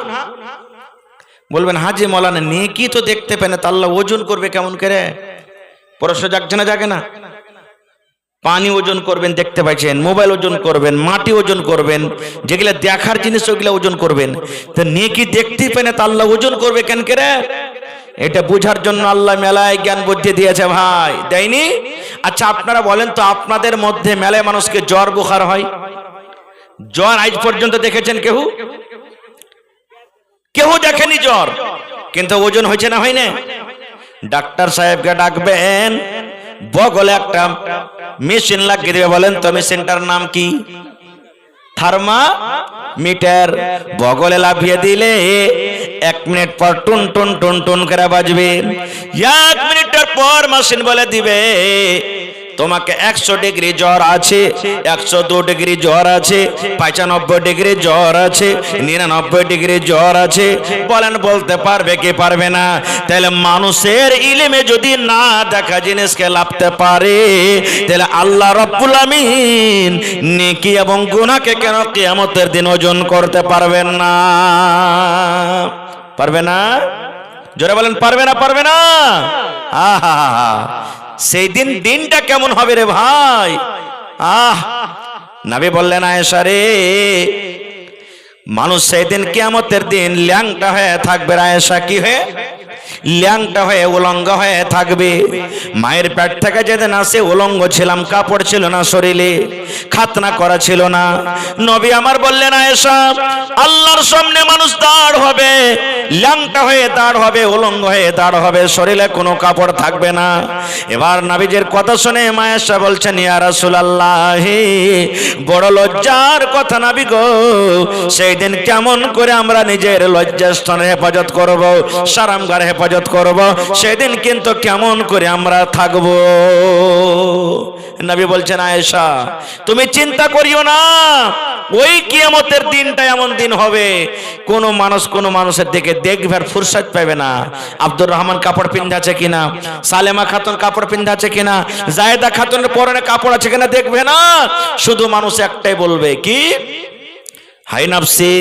বলবেন হাজি মৌলানা নেকি তো দেখতে পেন, তা আল্লাহ ওজন করবে কেমন করে? প্রশ্ন জাগছে না জাগে না? পানি ওজন করবেন দেখতে পাচ্ছেন, মোবাইল ওজন করবেন, মাটি ওজন করবেন, যেগুলা দেখার জিনিস ওগুলা ওজন করবেন, তো নেকি দেখতে পেন তা আল্লাহ ওজন করবে কেন করে? এটা বুঝার জন্য আল্লাহ মেলায় জ্ঞান বুদ্ধি দিয়েছে ভাই, দেয়নি? আচ্ছা আপনারা বলেন তো, আপনাদের মধ্যে মেলায় মানুষকে জ্বর বুখার হয়, জ্বর আজ পর্যন্ত দেখেছেন কেউ? কেউ দেখেনি জ্বর, কিন্তু ওজন হয়েছে না হয় না? ডাক্তার সাহেবকে ডাকবেন, বগলে একটা মেশিন লাগিয়ে দেবে, বলেন তো মেশিনটার নাম কি? থার্মামিটার। বগলে লাভিয়ে দিলে 1 মিনিট পর টুন টুন টুন টুন করে বাজবে। 1 মিনিটের পর মেশিন বলে দিবে তোমাকে 100 ডিগ্রি জ্বর আছে, 102 ডিগ্রি জ্বর আছে, 95 ডিগ্রি জ্বর আছে, 99 ডিগ্রি জ্বর আছে। বলেন বলতে পারবে কি পারবে না? তাহলে মানুষের ইলমে যদি না দেখা জিনিসকে লাভতে পারে, তাহলে আল্লাহ রাব্বুল আমিন নেকি এবং গুনাহকে কেন কিয়ামতের দিন ওজন করতে পারবেন না? পারবে না? জোরে বলেন পারবে না? পারবে না? আহা, সেই দিন দিনটা কেমন হবে রে ভাই? নবী বললেন আয়েশা রে, মানুষ সেই দিন কিয়ামতের দিন ল্যাংটা হয়ে থাকবে। আয়েশা কি হয়ে? ল্যাংটা হয়ে উলঙ্গ হয়ে থাকবে। মায়ের পেট থেকে যেদিন আসে উলঙ্গ ছিলাম, কাপড় ছিল না শরীরে, খাতনা করা ছিল না। নবী আমার বললেন আয়েশা, আল্লাহর সামনে মানুষ দাঁড় হবে, ল্যাংটা হয়ে দাঁড় হবে, উলঙ্গ হয়ে দাঁড় হবে, শরীরে কোনো কাপড় থাকবে না। এবার নবীজির কথা শুনে মা আয়েশা বলছেন, ইয়া রাসূলুল্লাহ, বড় লজ্জার কথা নবী গো, সেই দিন কেমন করে আমরা নিজের লজ্জাস্থানের হেফাজত করব, শারমগার হেফাজত করব, সেদিন কিন্তু কেমন করে আমরা থাকব? নবী বলছেন আয়েশা তুমি চিন্তা করিও না, ওই কিয়ামতের দিনটা এমন দিন হবে কোন মানুষের দিকে দেখবার ফুরসত পাবে না। আব্দুর রহমান কাপড় পিন্ধাছে কিনা, সালেমা খাতুন কাপড় পিন্ধাছে কিনা, জায়েদা খাতুনের পরনে কাপড় আছে কিনা দেখবে না, শুধু মানুষ একটাই বলবে কি? হাই নাফসি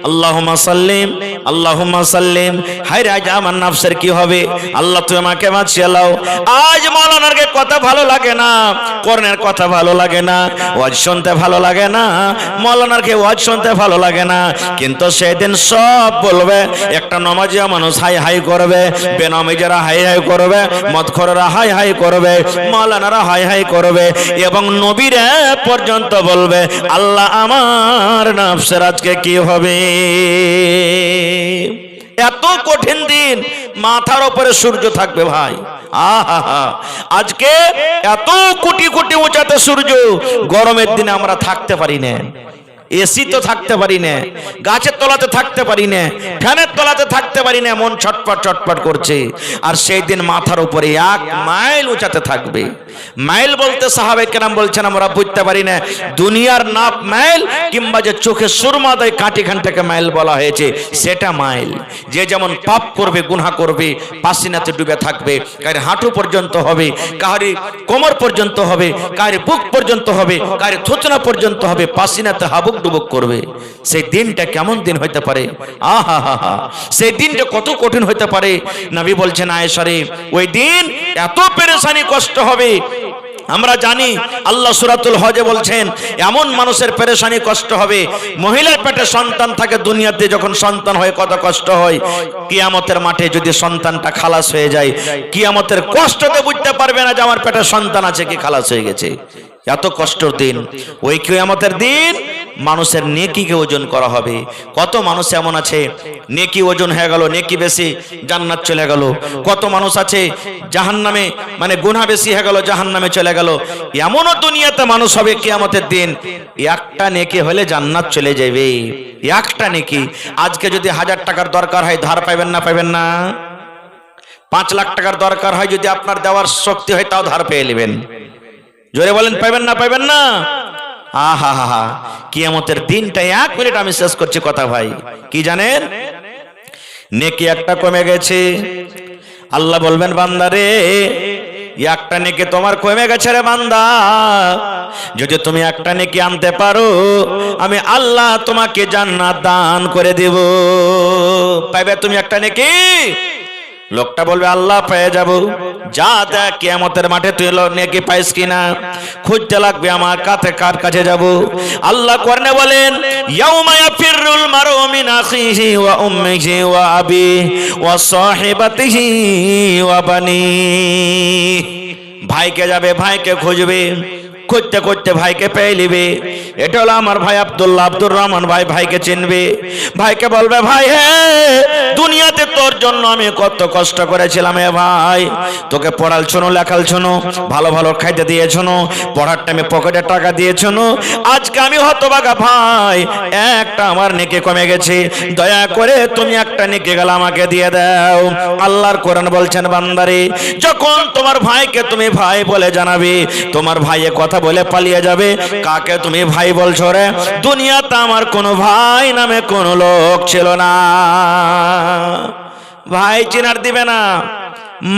আল্লাহুম্মা সাল্লিম, আল্লাহুম্মা সাল্লিম। হাই রাজ আমার নাফসের কি হবে? আল্লাহ তুমি আমাকে বাঁচিয়ে লাও। আজ মাওলানার কথা ভালো লাগে না, কোরআনের কথা ভালো লাগে না, ওয়াজ শুনতে ভালো লাগে না, মাওলানার ওয়াজ শুনতে ভালো লাগে না, কিন্তু সেদিন সব বলবে। একটা নামাজিয়া মানুষ হাই হাই করবে, বেনামাজিরা হাই হাই করবে, মদখোররা হাই হাই করবে, মাওলানারা হাই হাই করবে, এবং নবীরা পর্যন্ত বলবে আল্লাহ আমার নাফস আজকে কি হবে? এত কঠিন দিন, মাথার উপরে সূর্য থাকবে ভাই। আহা, আজকে এত কোটি কোটি উঁচাতে সূর্য, গরমের দিনে আমরা থাকতে পারি না, এসি তো থাকতে পারি না, গাছের তলাতে থাকতে পারি না, ফ্যানের তলাতে থাকতে পারি না, মন ছটপট ছটপট করছে। আর সেই দিন মাথার উপরে 1 মাইল উঁচাতে থাকবে। মাইল বলতে সাহাবে কেরাম বলছেন আমরা বুঝতে পারি না, দুনিয়ার নাপ মাইল, কিংবা যে চোখে সুরমা দেয় কাঠিখানটাকে মাইল বলা হয়েছে, সেটা মাইল। যে যেমন পাপ করবে, গুনাহ করবে, পাসিনাতে ডুবে থাকবে, কারি হাঁটু পর্যন্ত হবে, কারি কোমর পর্যন্ত হবে, কারি বুক পর্যন্ত হবে, কারি থুতনা পর্যন্ত হবে, পাসিনাতে হাবুক ডুবুক করবে। সেই দিনটা কেমন দিন হইতে পারে? আহা হা হা, সেই দিনটা কত কঠিন হইতে পারে। নবী বলছেন আয়েশা রে, ওই দিন এত পেরেশানি কষ্ট হবে। আমরা জানি আল্লাহ সূরাতুল হজে বলছেন এমন মানুষের পেরেশানি কষ্ট হবে, মহিলার পেটে সন্তান থাকে, দুনিয়াতে যখন সন্তান হয় কত কষ্ট হয়, কিয়ামতের মাঠে যদি সন্তানটা খালাস হয়ে যায়, কিয়ামতের কষ্টতে বুঝতে পারবে না যে আমার পেটে সন্তান আছে কি খালাস হয়ে গেছে। এত কষ্টের দিন। ওই কিয়ামতের দিন মানুষের নেকিকে ওজন করা হবে। কত মানুষ এমন আছে নেকি ওজন হয়ে গেল, নেকি বেশি, জান্নাত চলে গেল। কত মানুষ আছে জাহান্নামে, মানে গুনাহ বেশি হয়ে গেল, জাহান্নামে চলে গেল। এমনও দুনিয়াতে মানুষ হবে কিয়ামতের দিন, একটা নেকি হলে জান্নাত চলে যাবে। একটা নেকি। আজকে যদি 1000 টাকার দরকার হয়, ধার পাবেন না? পাবেন না? 5 লাখ টাকার দরকার হয়, যদি আপনার দেওয়ার শক্তি হয়, তাও ধার পেয়ে নেবেন। জোরে বলেন পাবেন না? পাবেন না? আহা হা হা, কিয়ামতের দিনটা 1 মিনিট আমি শেষ করছি কথা ভাই। কি জানেন, নেকি একটা কমে গেছে, আল্লাহ বলবেন বান্দারে একটা নেকি তোমার কমে গেছে রে বান্দা, যদি তুমি একটা নেকি আনতে পারো আমি আল্লাহ তোমাকে জান্নাত দান করে দেব। পাইবে তুমি একটা নেকি? লোকটা বলবে আল্লাহ পেয়ে যাব। যা দেখ কিয়ামতের মাঠে তুই নেকি পাইস কিনা খুঁজতে লাগবে, আমার কার কাছে যাব? আল্লাহ কোরআনে বলেন ইয়াউমা ইয়াফিরুল মারউ মিন আখিহি ওয়া উম্মিহি ওয়া আবিহি ওয়া সাহিবাতিহি ওয়া বানিহি। ভাইকে যাবে, ভাইকে খুঁজবে, খুঁজতে খুঁজতে ভাইকে পেয়ে নিবে। এটা হলো আমার ভাই আব্দুল্লাহ, আব্দুর রহমান ভাই। ভাইকে চিনবে, ভাইকে বলবে ভাই হে দুনিয়াতে তোর জন্য আমি কত কষ্ট করেছিলাম এ ভাই, তোকে পড়াল শোনো, লেখাল শোনো, ভালো ভালো খাইতে দিয়েছ, পড়ার টাইমে পকেটে টাকা দিয়েছ, আজকে আমি হতভাগা ভাই, একটা আমার নেকি কমে গেছে, দয়া করে তুমি একটা নেকি গেল আমাকে দিয়ে দাও। আল্লাহর কোরআন বলছেন বান্দারে যখন তোমার ভাইকে তুমি ভাই বলে জানাবে, তোমার ভাইয়ে কথা বলে পালিয়ে যাবে, কাকে তুমি ভাই বলছো রে? দুনিয়াতে আমার কোনো ভাই নামে কোনো লোক ছিল না। ভাই চিনার দিবে না,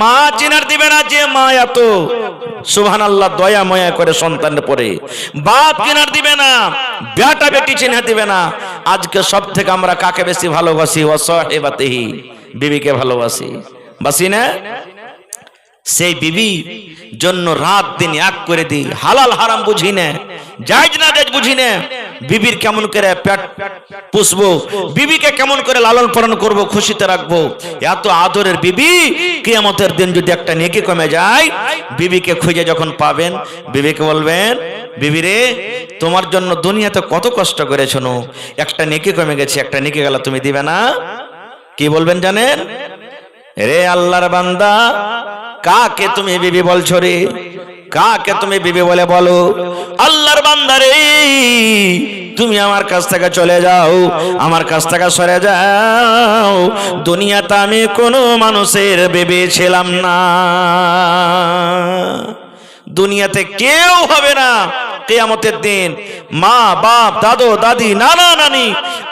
মা চিনার দিবে না, যে মা এত সুবহানাল্লাহ দয়া ময়া করে সন্তানের পরে, বাপ চিনার দিবে না, বেটা বেটি চিনার দিবে না। আজকে সব থেকে আমরা কাকে বেশি ভালোবাসি? ওয়াসাহিবাতিহি, বিবিকে ভালোবাসি, বাসি না? সেই বিবি জন্য রাত দিন এক করে দিই, হালাল হারাম বুঝি না, জায়েজ না জায়েজ বুঝি না, বিবির কেমন করে পেট পুষবো, বিবিকে কেমন করে লালন পালন করব, খুশিতে রাখবো, এত আদরের বিবি কিয়ামতের দিন যদি একটা নেকি কমে যায়, বিবিকে খুঁজে যখন পাবেন বিবিকে বলবেন বিবি রে তোমার জন্য দুনিয়াতে কত কষ্ট করেছো, একটা নেকি কমে গেছে, একটা নেকি গেল তুমি দিবে না? কি বলবেন জানেন? রে আল্লাহর বান্দা কাকে তুমি বিবি বলছো রে? কাকে তুমি বিবি বলে বলো? আল্লাহর বান্দা রে তুমি আমার কাছ থেকে চলে যাও, আমার কাছ থেকে সরে যাও, দুনিয়াতে আমি কোনো মানুষের বিবি ছিলাম না, দুনিয়াতে কেউ হবে না। কিয়ামতের দিন মা বাপ দাদু দাদি নানা নানি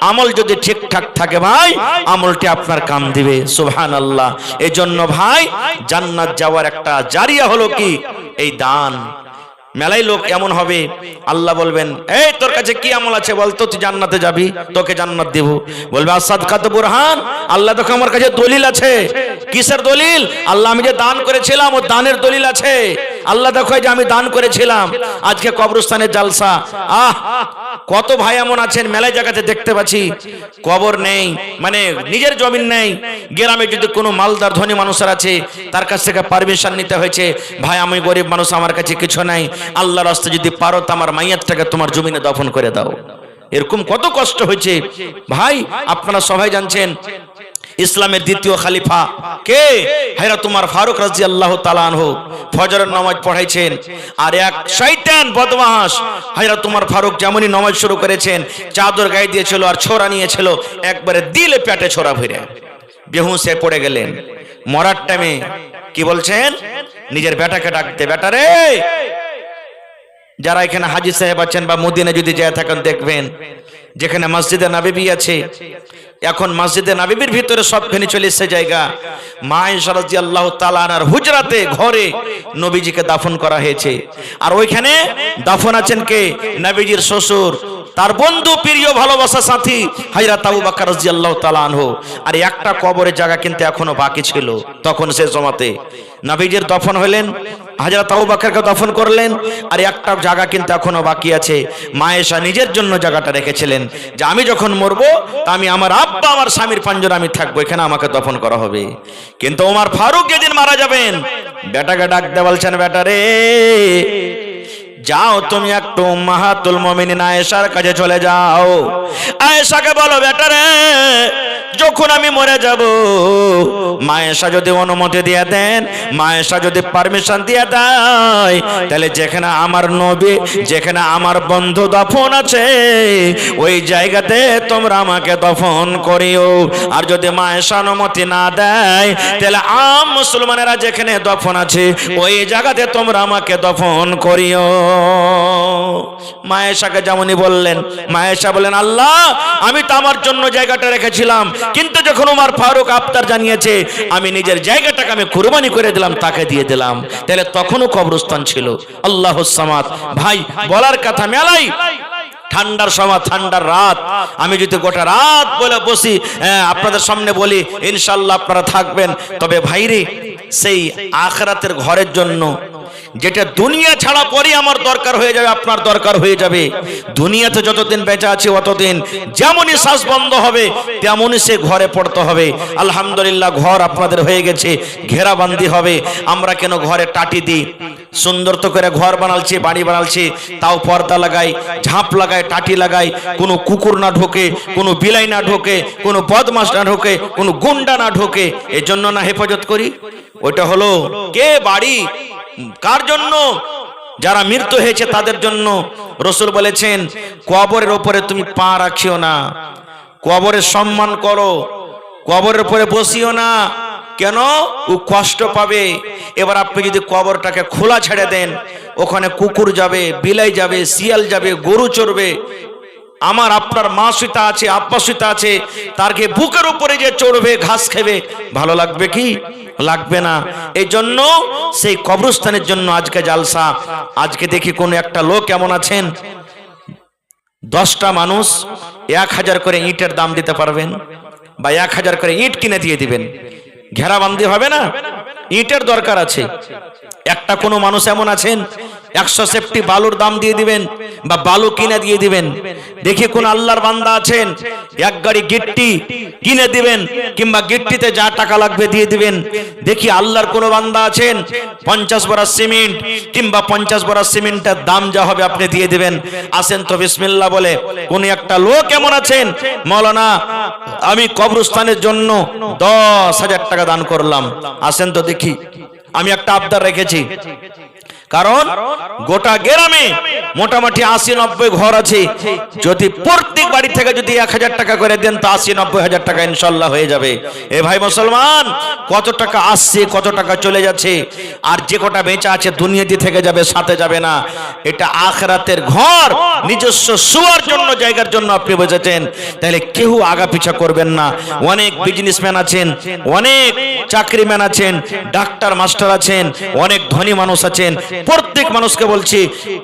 আমল যদি ঠিকঠাক থাকে ভাই, আমলটি আপনার কাম দিবে। সুবহানাল্লাহ। এজন্য ভাই জান্নাত যাওয়ার একটা জারিয়া হলো কি? এই দান। মেলাই লোক এমন হবে আল্লাহ বলবেন এই তোর কাছে কি আমল আছে বল তো, তুই জান্নাতে যাবি, তোকে জান্নাত দেব। বলবে আসাদকাত বুরহান, আল্লাহ দেখো আমার কাছে দলিল আছে। কিসের দলিল? আল্লাহ আমি যে দান করেছিলাম ও দানের দলিল আছে। আল্লাহ দেখো যে আমি দান করেছিলাম। আজকে কবরস্থানের জালসা, কত ভাই এমন আছেন মেলায় জায়গাতে দেখতে পাচ্ছি কবর নেই, মানে নিজের জমিন নেই, গ্রামে যদি কোনো মালদার ধনী মানুষের আছে তার কাছ থেকে পারমিশন নিতে হয়েছে, ভাই আমি গরিব মানুষ আমার কাছে কিছু নাই, আল্লাহর রাস্তায় যদি পারো তো আমার মাইয়াতটাকে তোমার জমিনে দফন করে দাও। এরকম কত কষ্ট হয়েছে ভাই। আপনারা সবাই জানছেন ইসলামের দ্বিতীয় খলিফা কে? হযরত উমর ফারুক রাদিয়াল্লাহু তাআলা আনহু ফজরের নামাজ পড়াইছেন, আর এক শয়তান বদমাশ হযরত উমর ফারুক যেমনই নামাজ শুরু করেছেন চাদর গায়ে দিয়েছিল আর ছোরা নিয়েছিল, একবারে দিলে পেটে ছোরা ভরে বেহুশ হয়ে পড়ে গেলেন। মরার টাইমে কি বলছেন? নিজের বেটাকে ডাকতে, বেটা রে। যারা এখানে হাজী সাহেব আছেন বা মদিনা যদি যায় থাকেন দেখবেন যেখানে মসজিদে নববী আছে, এখন মসজিদে নববীর ভিতরে সবখানে চলে এসেছে জায়গা, মা আয়েশা রাদিয়াল্লাহু তাআলা আনহার হুজরাতে ঘরে নবীজিকে দাফন করা হয়েছে। আর ওইখানে দাফন আছেন কে? নবীজির শ্বশুর, তার বন্ধু, প্রিয়, ভালোবাসা সাথী হযরত আবু বকর রাদিয়াল্লাহু তাআলা আনহু। আর একটা কবরের জায়গা কিন্তু এখনো বাকি ছিল। তখন সে জমাতে নবীজির দফন হলেন, হযরত আবু বকরকে দফন করলেন, আর একটা জায়গা কিন্তু এখনো বাকি আছে। মা আয়েশা নিজের জন্য জায়গাটা রেখেছিলেন যে আমি যখন মরবো তা আমি আমার আব্বা আমার স্বামীর পাঞ্জরে আমি থাকবো, এখানে আমাকে দফন করা হবে। কিন্তু ওমর ফারুক যেদিন মারা যাবেন বেটাকে ডাক দিয়ে বলছেন, বেটা রে যাও তুমি একটু উম্মাহাতুল মুমিনিন আয়েশার কাছে চলে যাও। আয়েশাকে বলো, বেটা রে যখন আমি মরে যাব মা আয়েশা যদি অনুমতি দিয়ে দেন, মা আয়েশা যদি পারমিশন দিয়ে দেয়, তাহলে যেখানে আমার নবী, যেখানে আমার বন্ধু দফন আছে ওই জায়গাতে তোমরা আমাকে দফন করিও। আর যদি মা আয়েশা অনুমতি না দেয় তাহলে মুসলমানেরা যেখানে দফন আছে ওই জায়গাতে তোমরা আমাকে দফন করিও। মায়েশাকে যেমনই বললেন, মায়েশা বলেন, আল্লাহ আমি তো আমার জন্য জায়গাটা রেখেছিলাম, কিন্তু যখন ওমর ফারুক আফতার জানিয়েছে আমি নিজের জায়গাটাকে আমি কুরবানি করে দিলাম, তাকে দিয়ে দিলাম। তাহলে তখনও কবরস্থান ছিল। আল্লাহুস সামাদ। ভাই বলার কথা মেলাই, ঠান্ডার সময়, ঠান্ডার রাত, আমি যদি গোটা রাত বলে বসি আপনাদের সামনে বলি ইনশাআল্লাহ আপনারা থাকবেন, তবে ভাইরে সেই আখিরাতের ঘরের জন্য যেটা দুনিয়া ছাড়া পরে আমার দরকার হয়ে যাবে, আপনার দরকার হয়ে যাবে। দুনিয়াতে যতদিন বেঁচে আছে অতদিন যেমনই শ্বাস বন্ধ হবে তেমনই সে ঘরে পড়তে হবে। আলহামদুলিল্লাহ ঘর আপনাদের হয়ে গেছে, ঘেরাবান্দি হবে। আমরা কেন ঘরে টাটি দিই, সুন্দর তো করে ঘর বানালছি, বাড়ি বানালছি, তাও পর্দা লাগাই, ঝাঁপ লাগাই, টাটি লাগাই, কোনো কুকুর না ঢোকে, কোনো বিলাই না ঢোকে, কোনো বদমাশ না ঢোকে, কোনো গুন্ডা না ঢোকে, এজন্য না হেফাজত করি। ওইটা হলো কে বাড়ি কার জন্য? যারা মৃত্যু হয়েছে তাদের জন্য। রাসূল বলেছেন কবরের উপরে তুমি পা রাখিও না, কবরের সম্মান করো, কবরের উপরে বসিও না। কেন? ও কষ্ট পাবে। এবার আপনি যদি কবরটাকে খোলা ছেড়ে দেন, ওখানে কুকুর যাবে, বিলাই যাবে, শিয়াল যাবে, গরু চড়বে। আমার আপনার মা সীতা আছে, আব্বা সীতা আছে, তারকে বুকের উপরে যে চড়বে, ঘাস খাবে, ভালো লাগবে কি? লাগবে না। এই জন্য সেই কবরস্থানের জন্য আজকে জালসা। আজকে দেখি কোন একটা লোক এমন আছেন, 10টা মানুষ 1000 করে ইটের দাম দিতে পারবেন, বা 1000 করে ইট কিনে দিয়ে দিবেন, ঘেরাবান্দি হবে না? ইটের দরকার আছে। একটা কোনো মানুষ এমন আছেন 100 সেফটি বালুর দাম দিয়ে দিবেন, বা বালু কিনে দিয়ে দিবেন। দেখি কোন আল্লাহর বান্দা আছেন এক গাড়ি গিট্টি কিনে দিবেন, কিংবা গিট্টিতে যা টাকা লাগবে দিয়ে দিবেন। দেখি আল্লাহর কোন বান্দা আছেন 50 বড়া সিমেন্ট, কিংবা 50 বড়া সিমেন্টের দাম যা হবে আপনি দিয়ে দিবেন। আসেন তো বিসমিল্লাহ বলে। কোন একটা লোক এমন আছেন, মাওলানা আমি কবরস্থানের জন্য 10,000 টাকা দান করলাম, আসেন তো দেখি। আমি একটা আবদার রেখেছি, কারণ গোটা গ্রামে মোটামুটি 80-90 ঘর আছে। যদি প্রত্যেক বাড়ি থেকে যদি 1000 টাকা করে দেন তো 80-90 হাজার টাকা ইনশাল্লাহ হয়ে যাবে। এ ভাই মুসলমান, কত টাকা আসছে, কত টাকা চলে যাচ্ছে, আর যে কটা বেঁচে আছে দুনিয়াতে থেকে যাবে, সাথে যাবে না। এটা আখিরাতের ঘর, নিজস্ব শোয়ার জন্য জায়গার জন্য আপনি বসেছেন। তাহলে কেউ আগা পিছা করবেন না। অনেক বিজনেসম্যান আছেন, অনেক চাকরিম্যান আছেন, ডাক্তার মাস্টার আছেন, অনেক ধনী মানুষ আছেন। প্রত্যেক মানুষকে বলছি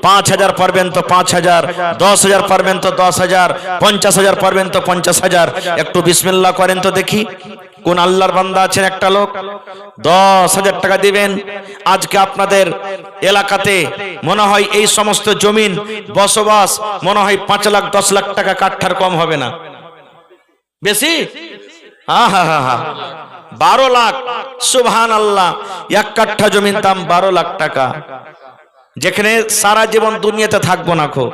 5000 পারবেন তো 5000, 10,000 পারবেন তো 10,000, 50,000 পারবেন তো 50,000। একটু বিসমিল্লাহ করেন তো দেখি। কোন আল্লাহর বান্দা আছেন একটা লোক 10,000 টাকা দিবেন। আজকে আপনাদের এলাকাতে মনে হয় এই সমস্ত জমিন বসবাস মনে হয় 5 লাখ 10 লাখ টাকা কাঠার কম হবে না, বেশি? হা হা হা হা 12 লাখ। সুবহানাল্লাহ, এক কাঠা জমির দাম 12 লাখ টাকা। যেখানে সারা জীবন দুনিয়াতে থাকবো না খো,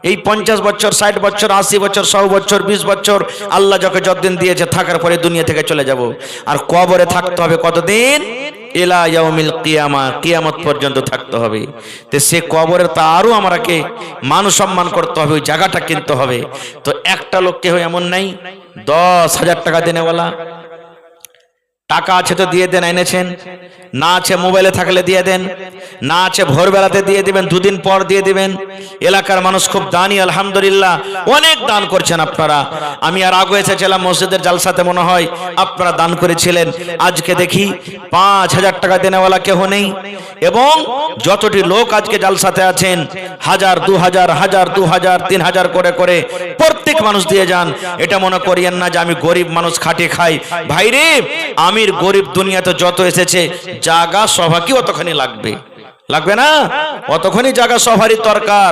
এই 50 বছর, 60 বছর, 80 বছর, 100 বছর, 20 বছর আল্লাহ যাকে যতদিন দিয়েছে থাকার পরে দুনিয়া থেকে চলে যাব। আর কবরে থাকতে হবে কতদিন? ইলা ইয়াউমিল কিয়ামা, কিয়ামত পর্যন্ত থাকতে হবে। তো সে কবরে তা আরো আমাকে মান সম্মান করতে হবে, ওই জায়গাটা কিনতে হবে। তো একটা লোককে এমন নাই 10,000 টাকা দেনেওয়ালা। টাকা আছে তো দিয়ে দেন, এনেছেন। না আছে মোবাইলে থাকলে দিয়ে দেন, না আছে ভোরবেলাতে দিয়ে দিবেন, 2 দিন পর দিয়ে দিবেন। এলাকার মানুষ খুব দানি, আলহামদুলিল্লাহ অনেক দান করছেন আপনারা। আমি আর আগে এসেছিলাম মসজিদের জালসাতে, মনে হয় আপনারা দান করেছিলেন। আজকে দেখি 5,000 টাকা দেনেওয়ালা কেউ নেই। এবং যতটি লোক আজকে জালসাতে আছেন 1000, 2000, 1000, 2000, 3000 করে করে প্রত্যেক মানুষ দিয়ে যান। এটা মনে করিয়েন না যে আমি গরিব মানুষ, খাটে খাই। ভাইরে, আমির গরিব দুনিয়াতে যত এসেছে, জায়গা সভা কি অতখানি লাগবে? লাগবে না? অতখানি জায়গা সভারই দরকার।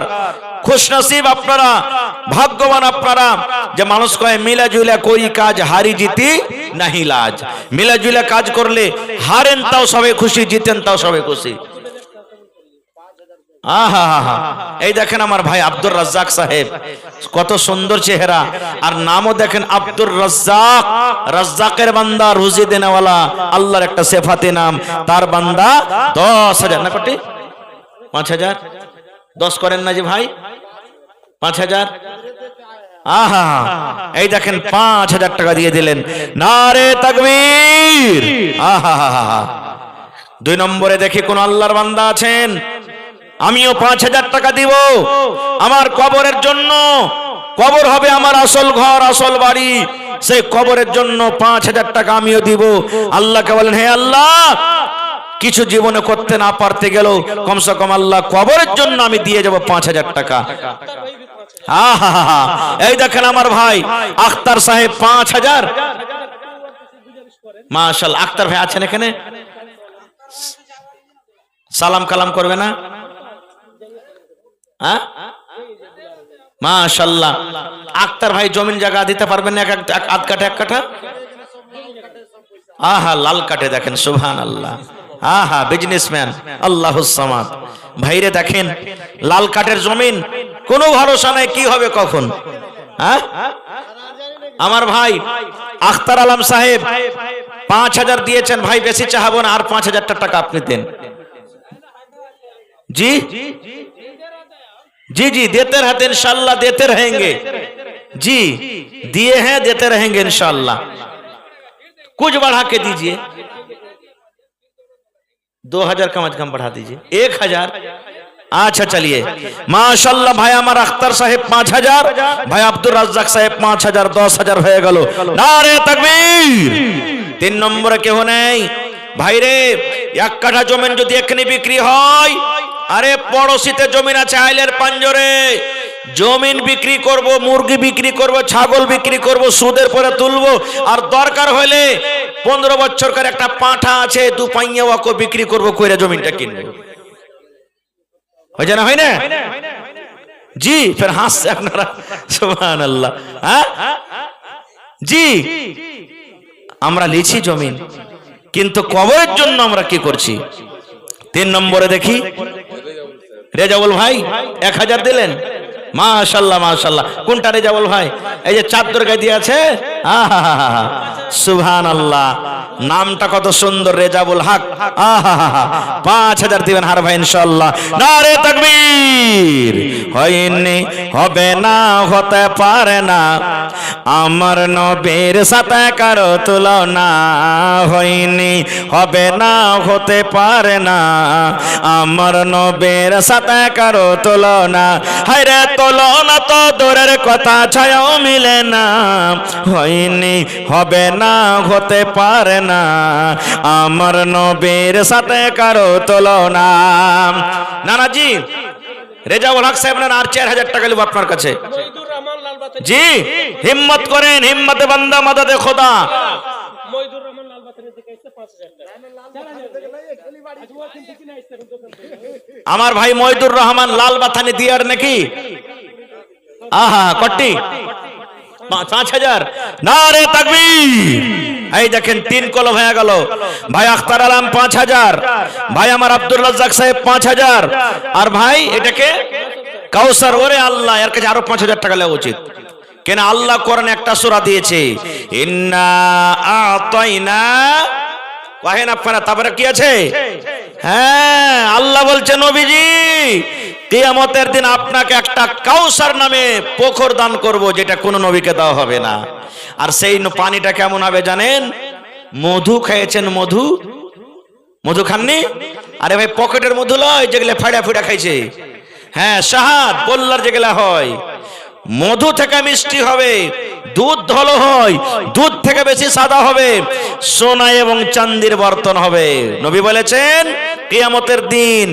খুশনসিব আপনারা, ভাগ্যবান আপনারা যে মানুষ কয় মিলা জুলা কই কাজ, হারি জিতি নাহি লাজ। মিলা জুলা কাজ করলে হারেন তাও সবাই খুশি, জিতেন তাও সবাই খুশি। আহা হা হা, এই দেখেন আমার ভাই আব্দুর রাজ্জাক সাহেব, কত সুন্দর চেহারা, আর নামও দেখেন আব্দুর রাজ্জাক, রাজ্জাকের বান্দা, রুজি দেনেওয়ালা, আল্লাহর একটা সেফাতে নাম। তার বান্দা 10,000 না কোটি 5,000, 10 করেন না যে ভাই 5,000। আহা, এই দেখেন 5,000 টাকা দিয়ে দিলেন। নারে তাকবীর। আহা হা হা। 2 নম্বরে দেখি কোন আল্লাহর বান্দা আছেন আমিও 5,000 টাকা দিব আমার কবরের জন্য। কবর হবে আমার আসল ঘর, আসল বাড়ি, সেই কবরের জন্য 5,000 টাকা আমিও দিব। আল্লাহকে বলেন, হে আল্লাহ, কিছু জীবনে করতে না পারতে গেলেও কমসে কম আল্লাহ কবরের জন্য আমি দিয়ে যাব 5,000 টাকা। এই দেখেন আমার ভাই আখতার সাহেব 5,000। মাশাআল্লাহ, আখতার ভাই আছেন এখানে? সালাম কালাম করবে না? হ্যাঁ, মাশাআল্লাহ। আখতার ভাই জমিন জায়গা দিতে পারবেন না? এক আধ কাঠা, এক কাঠা? আহা, লাল কাঠে দেখেন, সুবহানাল্লাহ। আহা, বিজনেসম্যান, আল্লাহুস সামাদ। ভাইরে দেখেন, লাল কাঠের জমিন, কোনো ভরসা নাই কি হবে কখন। হ্যাঁ, আমার ভাই আখতার আলম সাহেব 5,000 দিয়েছেন। ভাই বেশি চাহাবো না, আর 5,000 টাকা আপনি দেন। जी जी जी देते रहते इंशाल्लाह, देते रहेंगे जी, दिए हैं देते रहेंगे इंशाल्लाह। कुछ बढ़ा के दीजिए, 2,000 कम से कम बढ़ा दीजिए, 1,000। अच्छा चलिए, माशाल्लाह। भाई हमारा अख्तर साहेब 5,000, भाई अब्दुल रज्जाक साहेब 5,000, 10,000 হয়ে গেল। নারে তাকবীর। 3 নম্বরে কেউ নেই ভাই রে। 1 কাঠা জমিন যদি এখানে বিক্রি হয়, আরে পড়োশিতে জমিন আছে আইলের পাঞ্জরে, জমিন বিক্রি করব, মুরগি বিক্রি করব, ছাগল বিক্রি করব, সুদের পরে তুলবো, আর দরকার হলে 15 বছরকার একটা পাঁঠা আছে, 2 পাইয়া ওয়াকে বিক্রি করব, কইরা জমিনটা কিনবো। হয় না, হয় না জি? ফের হাসছে আপনারা, সুবহানাল্লাহ। হ্যাঁ জি, আমরা লিছি জমিন, কিন্তু কবরের জন্য আমরা কি করছি? 3 নম্বরে দেখি রেজাউল ভাই 1,000 দিলেন। মাশাআল্লাহ মাশাআল্লাহ। কোনটা রেজাউল ভাই? এই যে চাদর গায়ে দিয়ে আছে, আহা সুবহানাল্লাহ, নামটা কত সুন্দর, রেজাউল হক। আহা 5,000 দিবেন হার ভাই ইনশাআল্লাহ। নারে তাকবীর। হয়নি, হবে না, হতে পারে না, আমার নবীর সাথে কারো তুলনা। হয়নি, হবে না, হতে পারে না, আমার নবীর সাথে কারো তুলনা। হায়রে তুলনা তো দূরের কথা, ছায়াও মিলে না। হয়নি, হবে না, হতে পারে না, আমার নবীর সাথে কারো তুলনা। নানাজি রেজাউল হক সাহেব, আর 4,000 টাকা লিব আপনার কাছে। জি, হিম্মত করেন, হিম্মতে বান্দা মাদাদে খোদা। আমার ভাই মইদুর রহমান লাল বাথানি দিয়ার নাকি? আহা কট্টি 5,000। নারে তাকবীর। এই দেখেন 3 কলম হয়ে গেল। ভাই আখতার আলম 5,000, ভাই আমার আব্দুল রাজ্জাক সাহেব 5,000, আর ভাই এটাকে কাউসার। ওরে আল্লাহ, এর কাছে আরো 5,000 টাকা নেওয়া উচিত। কেন আল্লাহ কোরআনে একটা সূরা দিয়েছে, ইন্না আতাইনা, কহেন আপনারা, তারপরে কি আছে? হ্যাঁ, আল্লাহ বলছে নবীজি কিয়ামতের দিন আপনাকে একটা কাউসার নামে পুকুর দান করব, যেটা কোনো নবীকে দেওয়া হবে না। আর সেই পানিটা কেমন হবে জানেন? মধু খেয়েছেন? মধু, মধু খাননি? আরে ভাই পকেটের মধু লয়, যেগুলো ফাড়া ফুড়া খাইছে। হ্যাঁ, শাহাদ বল্লার যেগুলা হয়, মধু থেকে মিষ্টি হবে, দুধ ধলো হয়, দুধ থেকে বেশি সাদা হবে, সোনা এবং চান্দির বর্তন হবে। নবী বলেছেন কিয়ামতের দিন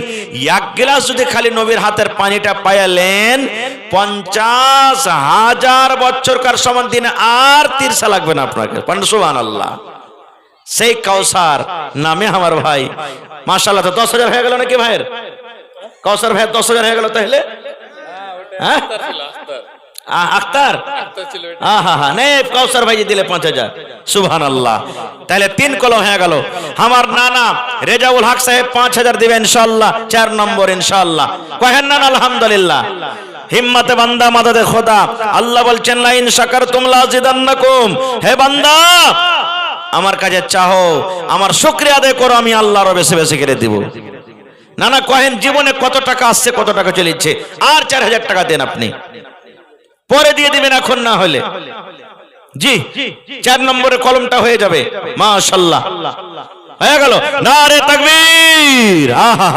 1 গ্লাস যদি খালি নবীর হাতের পানিটা পাইলেন, 50,000 বছরকার সমান দিনে আর তিরসা লাগবে না আপনাকে। সুবহানাল্লাহ। সেই কাউসার নামে আমার ভাই মাশাআল্লাহ। তো 10,000 হয়ে গেল নাকি ভাইয়ের? কাউসার ভাই 10,000 হয়ে গেল তাহলে। হ্যাঁ আখতার, আহা নে কাউসার ভাই দিলে 5,000। সুবহানাল্লাহ। তাহলে 3 কলম হয়ে গেল। আমার নানা রেজাউল হক সাহেব 5,000 দিবেন ইনশাআল্লাহ। 4 নম্বর ইনশাআল্লাহ। কহেন না আলহামদুলিল্লাহ। হিম্মতে বান্দা মাদাদে খোদা। আল্লাহ বলছেন লা ইন শাকারতুম লাযিদান্নাকুম। হে বান্দা, আমার কাছে চাও, আমার শুকরিয়া আদায় করো, আমি আল্লাহর বেশি বেশি করে দিব। নানা কহেন জীবনে কত টাকা আসছে, কত টাকা চলেছে, আর 4,000 টাকা দেন আপনি, পরে দিয়ে দিবেন এখন না হলে। জি, 4 নম্বরের কলমটা হয়ে যাবে। মাশাআল্লাহ। হয়ে গেল। নারে তাকবীর। আহা,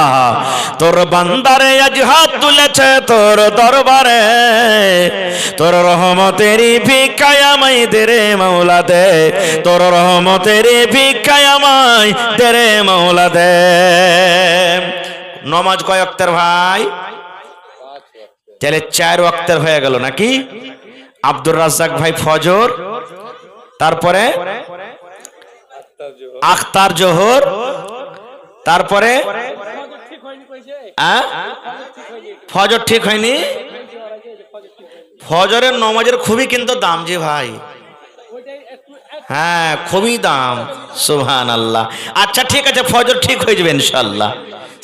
তোর বান্দারে আজ হাত তুলেছে তোর দরবারে, তোর রহমতেরই ভিক্ষায় আমায় দে রে মাওলা দে, তোর রহমতেরই ভিক্ষায় আমায় দে রে মাওলা দে। নমাজ কয় ওয়াক্তের ভাই? তাহলে 4 ওয়াক্তের হয়ে গেল নাকি? আব্দুর রাজ্জাক ভাই ফজর, তারপরে আখতার জোহর, তারপরে ফজর ঠিক হয়নি। ফজরের নমাজের খুবই কিন্তু দাম যে ভাই, হ্যাঁ খুবই দাম। সুবহানাল্লাহ। আচ্ছা ঠিক আছে, ফজর ঠিক হয়ে যাবে ইনশাআল্লাহ।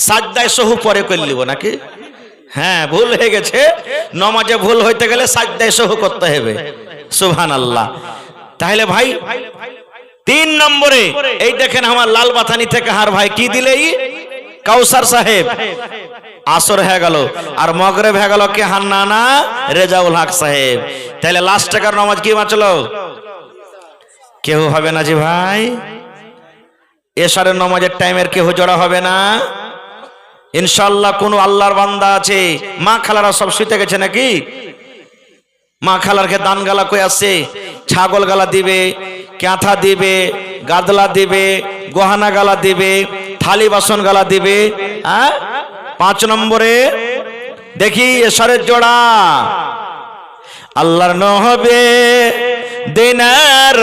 সাজদায় সহু পরে করে নিব নাকি? হ্যাঁ ভুল হয়ে গেছে, নমাজে ভুল হইতে গেলে সাজদায় সহু করতে হবে। সুবহানাল্লাহ। তাহলে ভাই 3 নম্বরে এই দেখেন আমার লাল বাথানি থেকে হার ভাই কি দিলে, কাউসার সাহেব। আসর হয়ে গেল আর মগরিব হয়ে গেল কে? হান্নানা রেজাউল হক সাহেব। তাহলে লাস্ট টাকার নামাজ কি বাঁচলো? কেউ হবে না জি ভাই। এশারের নামাজের টাইমের কেউ জড়া হবে না ইনশাআল্লাহ। কোন আল্লাহর বান্দা আছে? মা খালারা সব শুতে গেছে নাকি? মা খালারকে দান গালা কই আছে? ছাগল গালা দিবে, ক্যাথা দিবে, গাদলা দিবে, গহনা গালা দিবে, থালি বাসন গালা দিবে। 5 নম্বরে দেখি এশারের জোড়া। আল্লাহর নবী দিনার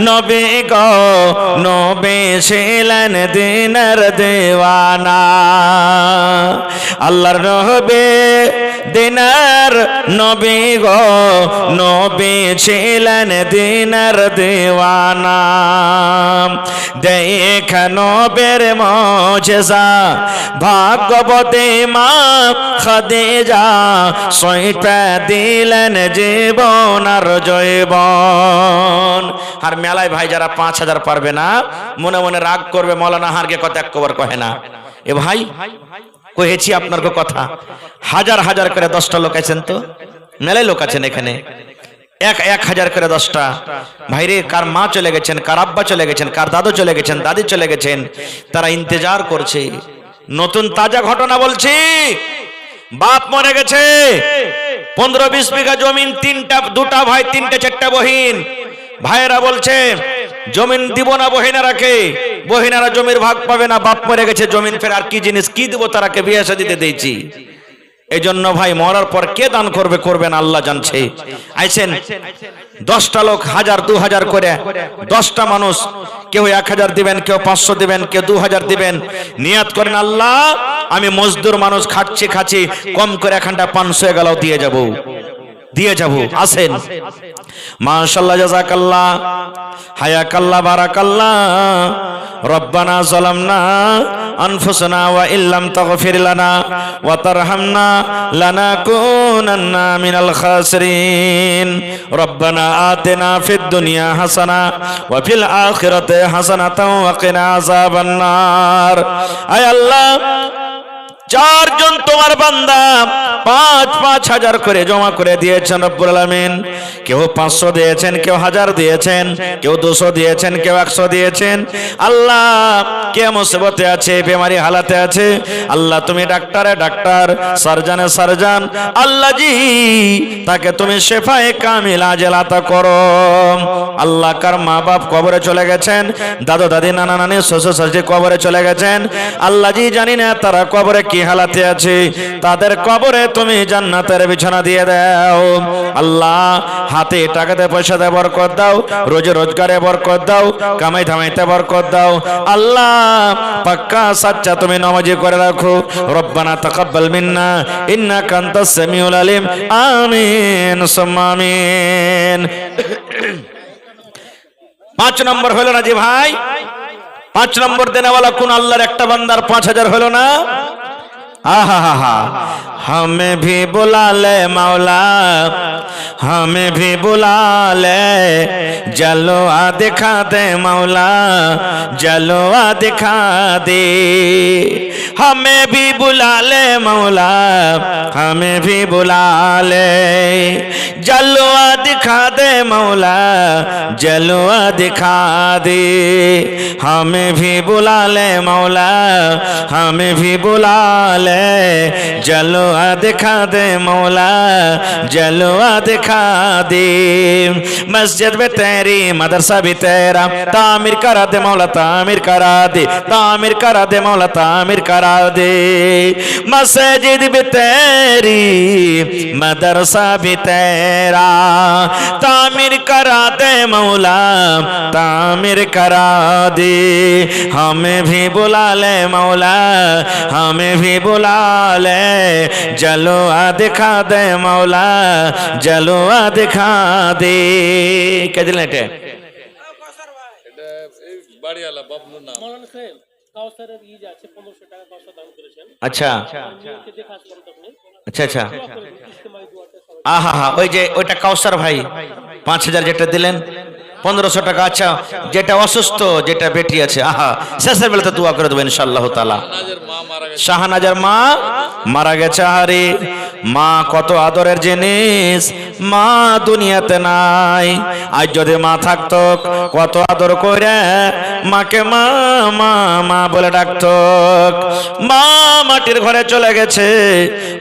নবী গো, নবী ছিলেন দিনার দেওয়ানা। আল্লাহর নবী দিনার নবী গো, নবী ছিলেন দিনার দেওয়ানা। দেখ নবীর মুজিজা, ভাগ্যবতী মা খাদিজা, সইটা দিলেন জীবন আর জয়বন। আর মেলায় ভাই যারা 5000 পারবে না মনে মনে রাগ করবে, মৌলানা হারকে কথা একবার কহে না। এ ভাই কহেছি আপনার কথা, হাজার হাজার করে 10টা লোক আছেন তো, মেলায় লোক আছেন এখানে, 1000 করে 10টা ভাইরে। কার মা চলে গেছেন, কার আব্বা চলে গেছেন, কার দাদু চলে গেছেন, দাদি চলে গেছেন, তারা ইন্তজার করছে। নতুন তাজা ঘটনা বলছি, বাপ মরে গেছে, 15-20 বিঘা জমিন, 2টা ভাই, 3-4টা বহিন। ভাইয়েরা বলছে জমিন দিব না বহিনারাকে, বহিনারা জমির ভাগ পাবে না, বাপ মরে গেছে, জমিন ফের আর কি জিনিস কি দিব তারাকে, বিয়ে শাদিতে দিয়েছি। এই জন্য ভাই মরার পর কে দান করবে, করবেন আল্লাহ জানছে। আইছেন 10টা লোক 1000-2000 করে, 10টা মানুষ, কেউ 1000 দিবেন, কেউ 500 দিবেন, কেউ 2000 দিবেন। নিয়াত করেন আল্লাহ আমি মজদুর মানুষ, খাচ্ছি, কম করে এখানটা 500 গেলাও দিয়ে যাব। আসেন মাশাআল্লাহ, জাযাকাল্লাহ, হায়াকাল্লাহ, বারাকাল্লাহ। রব্বানা যালামনা আনফুসানা ওয়া ইল্লাম তাগফির লানা ওয়া তারহামনা লানাকুনান্না মিনাল খাসিরিন। রব্বানা আতিনা ফিদ দুনিয়া হাসানা ওয়া ফিল আখিরাতি হাসানাতাও ওয়া কিনা আযাবান নার। আয় আল্লাহ, 4 জন তোমার বান্দা 5-5 হাজার করে জমা করে দিয়েছেন রব্বুল আলামিন। কেউ 500 দিয়েছেন, কেউ 1000 দিয়েছেন, কেউ 200 দিয়েছেন, কেউ 100 দিয়েছেন। আল্লাহ কে মুসিবতে আছে, বেমারি হালাতে আছে, আল্লাহ তুমি ডাক্তারে ডাক্তার, সার্জনে সার্জন, আল্লাহ জি তাকে তুমি শেফায়ে কামিল আজেল আতা করো। আল্লাহ কার মা বাপ কবরে চলে গেছেন, দাদু দাদি নানা নানি শ্বশুর শাশুড়ি কবরে চলে গেছেন, আল্লাহ জি জানি না তারা কবরে কি হালাতে আছে, তাদের কবরে তুমি জান্নাতের বিছানা দিয়ে দাও। আল্লাহ হাতে টাকাতে পয়সাতে বরকত দাও, রোজে রোজগারে বরকত দাও, কামাই ধামাইতে বরকত দাও। আল্লাহ পাক্কা সাচ্চা তুমি নামাজি করে রাখো। রব্বানা তাকাব্বাল মিন্না ইন্নাকা আনতাস সামিউল আলিম। আমিন সুম্মা আমিন। 5 নম্বর হলো না জি ভাই? 5 নম্বর দেনেওয়ালা কোন আল্লাহর একটা বান্দার 5000 হলো না? आहा हा हा हमें भी बुला ले मौला हमें भी बुला ले जलवा दिखा दे मौला जलवा दिखा दे हमें भी बुला ले मौला हमें भी बुला ले जलवा दिखा दे मौला जलवा दिखा दे हमें भी बुला ले मौला हमें भी बुला ले जलवा दिखा दे मौला जलवा दिखा दे मस्जिद भी तेरी मदरसा भी तेरा तामीर करा दे मौला तामीर करा दे तामीर करा दे मौला तामीर करा दे मस्जिद भी तेरी मदरसा भी तेरा तामीर करा दे मौला तामीर करा दे हमें भी बुला ले मौला हमें भी बुला ले जलवा दिखा दे मौला जलवा दिखा दे কে দিলেন এটা এটা এই বাড়িওয়ালা বাবলুর নাম মৌলানা সাহেব কাউসারের ঈদ আছে 1500 টাকা কাউসার দান করেছেন আচ্ছা নিয়মকে দেখে আসলাম তখন আচ্ছা আচ্ছা ইজতেমাই দুয়াতে সবাই আহা হা ওই যে ওইটা কাউসার ভাই 5000 যেটা দিলেন 1500 টাকা আচ্ছা যেটা অসুস্থ যেটা বেটি আছে আহা শেষের বেলাতে দোয়া করে দেব ইনশাআল্লাহ তাআলা নাজের মা মারা গেছে শাহনাজার মা মারা গেছে আরে মা কত আদরের জিনিস মা দুনিয়াতে নাই আজ যদি মা থাকতো কত আদর করে মাকে মা মা মা বলে ডাকতো মা মাটির ঘরে চলে গেছে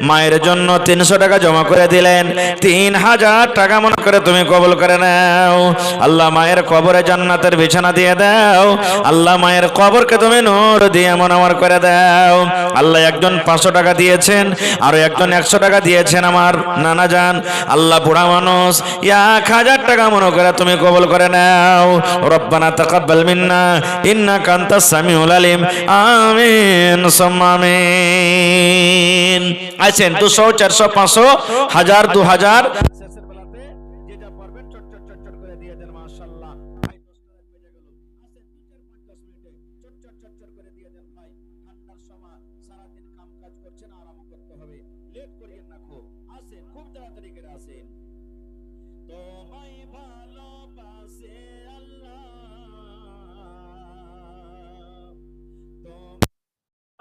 মায়ের জন্য 300 টাকা জমা করে দিলেন 3000 টাকা মনে করে তুমি কবুল করে নাও আল্লাহ মায়ের কবরে জান্নাতের বিছানা দিয়ে দাও আল্লাহ মায়ের কবরকে তুমি নূর দিয়ে মনোমর করে দাও আল্লাহ একজন 500 টাকা দিয়েছেন আর একজন 100 টাকা দিয়েছেন আমার নানা জান আল্লাহ বুড়া মানুষ 1000 টাকা মনে করে তুমি কবুল করে নাও রব্বানা তাকাব্বাল মিন্না ইন্নাকা আনতাস সামিউল আলিম আমিন সুম্মা আমিন আছেন 200 400 500 1000 2000 শেষের বেলাতে যেটা পারবেন চট চট চট চট করে দিয়ে দেন মাশাআল্লাহ ভাই 10 টাকা বেজে গেল আছেন 2-4-5-10 মিনিটে চট চট চট চট করে দিয়ে দেন ভাই ঠান্ডার সময় সারা দিন কাম কাজ করছেন আরাম করতে হবে লেট করিয়েন না খুব আসেন খুব তাড়াতাড়ি করে আসেন তোমায় ভালোবাসে আল্লাহ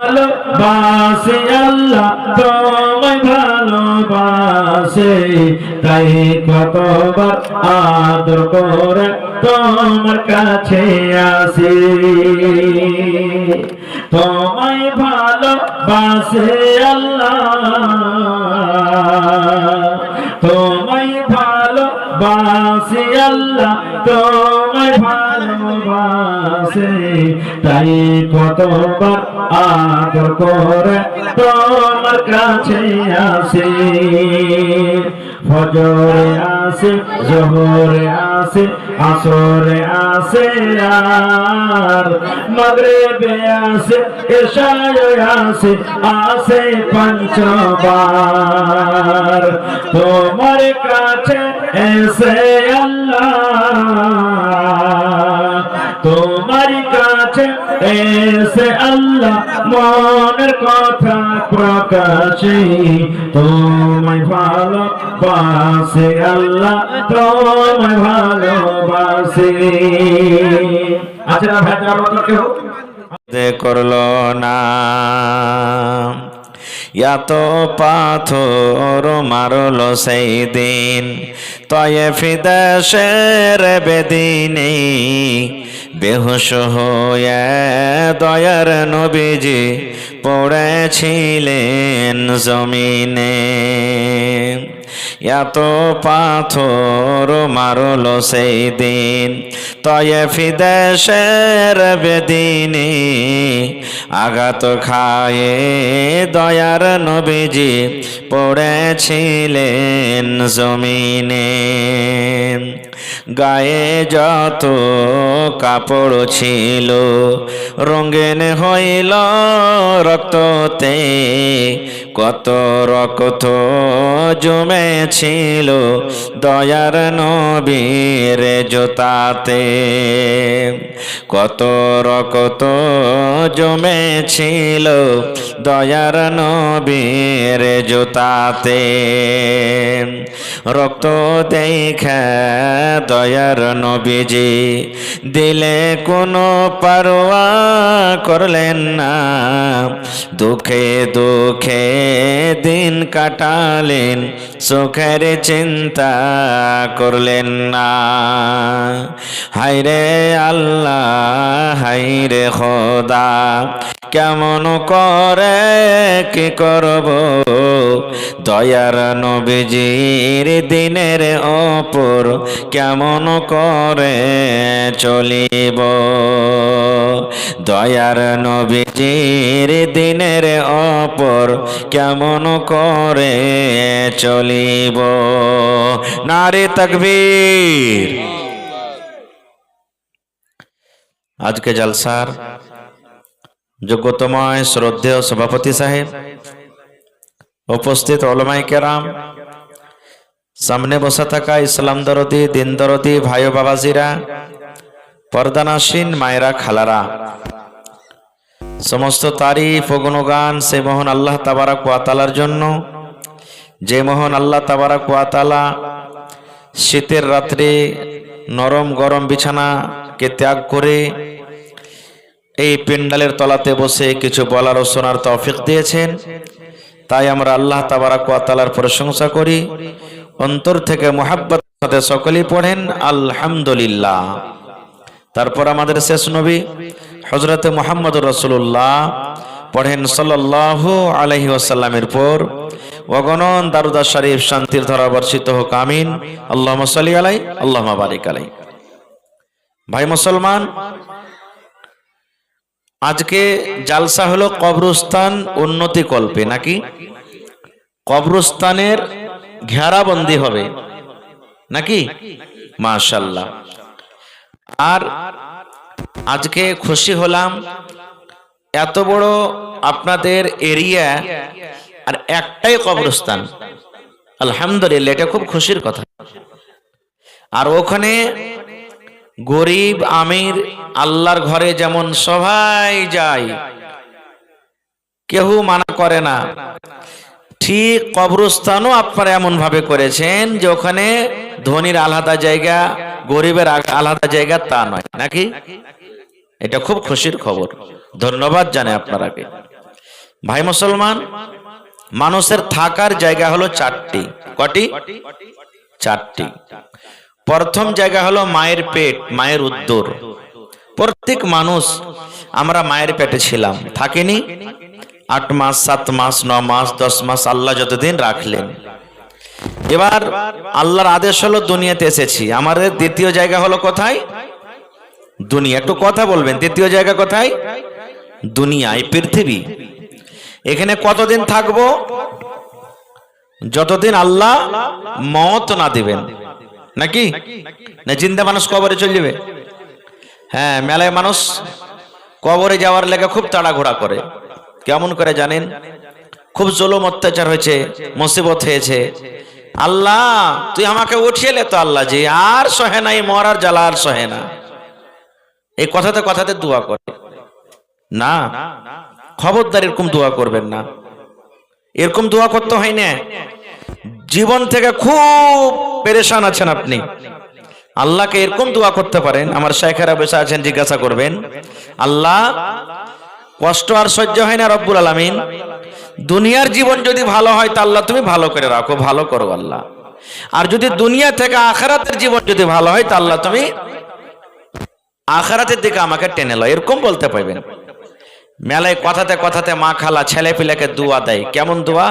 ভালোবাসে আল্লাহ তোমায় ভালোবাসে তাই কতবার আদর করে তোমার কাছে আসে তোমায় ভালোবাসে আল্লাহ তোমায় ভালোবাসে আল্লাহ তোমায় ভালোবাসে তাই কতবার আদর করে তোমার কাছে আসে ফজরে আসে জোহরে আসে আসরে আসে আর মাগরিবে আসে এশায় আসে আসে পঞ্চবার তোমার কাছে এসে আল্লাহ তোমার কাছে এসে আল্লাহ মনের কথা প্রকাশে তোমায় ভালোবাসে আল্লাহ তোমায় ভালোবাসে আচ্ছা না ভাই আমার কেউ করলো না এত পাথর মারলো সেই দিন তয়েফি দেশের বেদিনে বেহুশ হয়ে দয়ার নবীজি পড়েছিলেন জমিনে এত পাথর মারলো সেই দিন তয়েফি দেশের বেদিনে আঘাত খায়ে দয়ার নবীজি পড়েছিলেন জমিনে গায়ে যত কাপড় ছিল রঙিন হইল রক্ততে কত রক্ত জমেছিল দয়ার নবীর জুতাতে, কত রক্ত জমেছিল দয়ার নবীর জুতাতে। রক্ত দেখা দয়ার নবীজি দিলে কোনো পারোয়া করলেন না, দুঃখে দুঃখে দিন কাটালেন, সুখের চিন্তা করলেন না। হায়রে আল্লাহ হায়রে খোদা, কেমন করে কি করব, দয়ার নবীজির দিনের ওপর কেমন করে চলিব, দয়ার নবীজির দিনের ওপর কেমন করে চলিব। নারে তাকবীর। আজকে জলসার যোগ্যতময় শ্রদ্ধেয় সভাপতি সাহেব, উপস্থিত ওলামায়ে কেরাম, সামনে বসে থাকা ইসলাম দরদি দিন দরদি ভাই ও বাবাজিরা, পর্দানাসীন মায়েরা খালারা, সমস্ত তারিফ ও গুণগান সে মহান আল্লাহ তাবারাক ওয়া তাআলার জন্য, যে মহান আল্লাহ তাবারাক ওয়া তাআলা শীতের রাত্রে নরম গরম বিছানাকে ত্যাগ করে এই পেন্ডালের তলাতে বসে কিছু বলার ও শোনার তৌফিক দিয়েছেন। তাই আমরা আল্লাহ তাবারাক ওয়া তাআলার প্রশংসা করি, অন্তর থেকে মুহাব্বতের সাথে সকলেই পড়েন আলহামদুলিল্লাহ। তারপর আমাদের শেষ নবী হযরতে মুহাম্মদুর রাসূলুল্লাহ পড়েন সাল্লাল্লাহু আলাইহি ওয়াসাল্লামের পর অগণন দারুদ শরীফ শান্তির ধারা বর্ষিত হোক, আমিন। আল্লাহুম্মা সাল্লি আলাইহি আল্লাহুম্মা বারিক আলাইহি। ভাই মুসলমান, আজকে জালসা হলো কবরস্থান উন্নতি কল্পে, নাকি কবরস্থানের ঘেরাবন্দি হবে নাকি? মাশাআল্লাহ। আর আজকে খুশি হলাম, এত বড় আপনাদের এরিয়া আর একটাই কবরস্থান, আলহামদুলিল্লাহ, এটা খুব খুশির কথা। আর ওখানে গরিব আমির আল্লাহর ঘরে যেমন সবাই যায়, কেউ মানা করে না, ঠিক কবরস্থানও আপনারা এমন ভাবে করেছেন যে ওখানে ধনীর আলাদা জায়গা, গরিবের আলাদা জায়গা তা নয়, নাকি? এটা খুব খুশির খবর, ধন্যবাদ জানাই আপনারাকে। ভাই মুসলমান, মানুষের থাকার জায়গা হলো চারটি। কটি? চারটি। প্রথম জায়গা হলো মায়ের পেট, মায়ের উদর। প্রত্যেক মানুষ আমরা মায়ের পেটে ছিলাম, থাকিনি? 8 মাস, 7 মাস, 9 মাস, 10 মাস, আল্লাহ যতদিন রাখলেন। এবার আল্লাহর আদেশ হলো দুনিয়াতে এসেছি। আমাদের দ্বিতীয় জায়গা হলো কোথায়? দুনিয়া। একটু কথা বলবেন, দ্বিতীয় জায়গা কোথায়? দুনিয়া, এই পৃথিবী। এখানে কতদিন থাকবো? যতদিন আল্লাহ মওত না দিবেন, নাকি? না জিন্দা মানুষ কবরে চলে যাবে? হ্যাঁ, মেলায় মানুষ কবরে যাওয়ার লেগে খুব তাড়াঘোড়া করে। কেমন করে জানেন? খুব জুলুম অত্যাচার হয়েছে, মুসিবত হয়েছে, আল্লাহ তুই আমাকে উঠিয়ে লে তো, আল্লাহ জি আর সহে নাই, মরার জ্বালা আর সহে না। এই কথাতে কথাতে দোয়া করে না, খবরদার এরকম দোয়া করবেন না। এরকম দোয়া করতে হয় না। জীবন থেকে খুব পেরেশান আছেন আপনি, আল্লাহকে এরকম দোয়া করতে পারেন। আমার শাইখেরা বসে আছেন, জিজ্ঞাসা করবেন, আল্লাহ কষ্ট আর সহ্য হয় না রব্বুল আলামিন, দুনিয়ার জীবন যদি ভালো হয় তা আল্লাহ তুমি ভালো করে রাখো, ভালো করো আল্লাহ। আর যদি দুনিয়া থেকে আখিরাতের জীবন যদি ভালো হয় তা আল্লাহ তুমি আখিরাতের দিকে আমাকে টেনে লও, এরকম বলতে পারবেন। মেলায় কথাতে কথাতে মা খালা ছেলে পিলাকে দোয়া দেয়। কেমন দোয়া?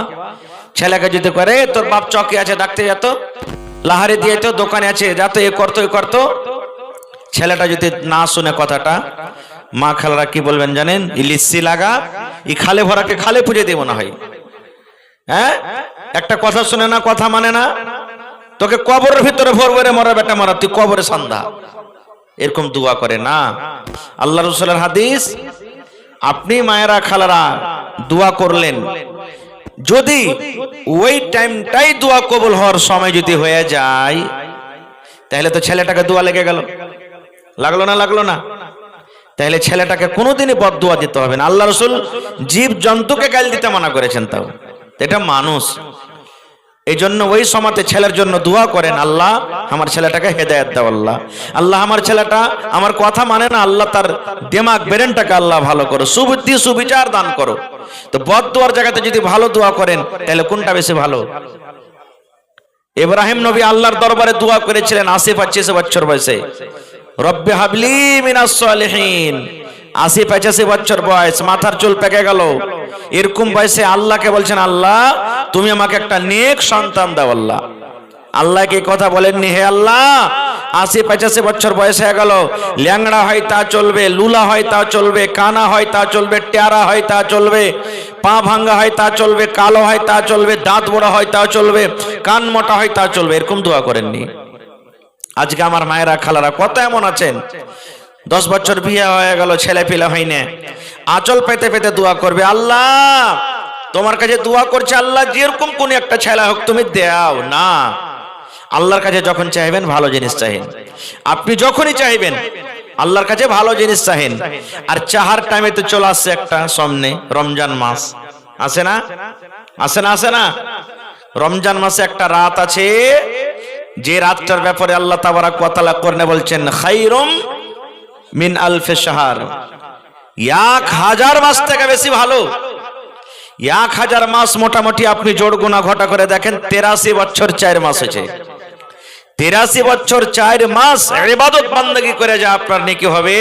ছেলেকে যদি করে, তোর বাপ চকে আছে ডাকতে যেত, লাহারে দিয়ে তো দোকানে আছে যাতো, এ করতো এ করতো, ছেলেটা যদি না শুনে কথাটা, মা খালারা কি বলবেন জানেন? ইলিশি লাগা, ই খালে ভরাকে খালে পুজে দিয়ে মনে হয়। হ্যাঁ, একটা কথা শুনে না, কথা মানে না, তোকে কবরের ভিতরে ভরবরে মরা বেটা মরা, তুই কবরে সন্ধ্যা। এরকম দোয়া করে না। আল্লাহ রাসূলের হাদিস, আপনি মায়েরা খালারা দোয়া করলেন যদি ওই টাইমটাই দোয়া কবুল হওয়ার সময় যদি হয়ে যায়, তাহলে তো ছেলেটাকে দোয়া লেগে গেল, লাগলো না? লাগলো না? তাহলে ছেলেটাকে কোনোদিনই বদদোয়া দিতে হবে না। আল্লাহ রাসূল জীব জন্তুকে গাল দিতে মানা করেছেন, তাও এটা মানুষ। এই জন্য ওই সময়তে ছেলের জন্য দোয়া করেন, আল্লাহ আমার ছেলেটাকে হেদায়েত দাও, আল্লাহ আল্লাহ আমার ছেলেটা আমার কথা মানে না, আল্লাহ তার দিমাগ ব্রেনটাকে আল্লাহ ভালো করো, সুবুদ্ধি সুবিচার দান করো। তো বদদোয়ার জায়গাতে যদি ভালো দোয়া করেন, তাহলে কোনটা বেশি ভালো? ইব্রাহিম নবী আল্লাহর দরবারে দোয়া করেছিলেন ৮০-৮৫ বছর বয়সে, রব্বি হাবলি মিনাস সালিহিন। ৮০-৮৫ বছর বয়স, মাথার চুল পেকে গেল, এরকম বয়সে আল্লাহকে বলছেন, আল্লাহ তুমি আমাকে একটা নেক সন্তান দাও। আল্লাহ আল্লাহকে কথা বলেননি, হে আল্লাহ ৮০-৮৫ বছর বয়স হয়ে গেল, ল্যাংড়া হয় তা চলবে, লুলা হয় তা চলবে, কানা হয় তা চলবে, টেরা হয় তা চলবে, পা ভাঙ্গা হয় তা চলবে, কালো হয় তা চলবে, দাঁত বড় হয় তা চলবে, কান মোটা হয় তা চলবে, এরকম দোয়া করেননি। আজকে আমার মায়েরা খালারা কত এমন আছেন, 10 বছর বিয়ে হয়ে গেল, ছেলে পেলে হয় না, আঁচল পেতে পেতে দোয়া করবে, আল্লাহ তোমার কাছে দোয়া করছে, আল্লাহ যেরকম কোন একটা ছেলে হোক তুমি দাও না। আল্লাহর কাছে যখন চাইবেন ভালো জিনিস চাইবেন, আপনি যখনই চাইবেন আল্লাহর কাছে ভালো জিনিস চাইবেন। আর চাহার টাইমে তো চলে আসছে একটা সামনে রমজান মাস, আছে না? আছে না? আছে না? রমজান মাসে একটা রাত আছে, যে রাতটার ব্যাপারে আল্লাহ তাবারাক ওয়া তাআলা কোরআনে বলছেন খায়রুম মিন আলফি শাহর, 1000 মাস থেকে বেশি ভালো। 1000 মাস মোটামুটি আপনি জোড় গুণা ঘটা করে দেখেন, 83 বছর 4 মাস হয়েছে। 83 বছর 4 মাস ইবাদত বান্দেগী করে যা আপনার নেকি হবে,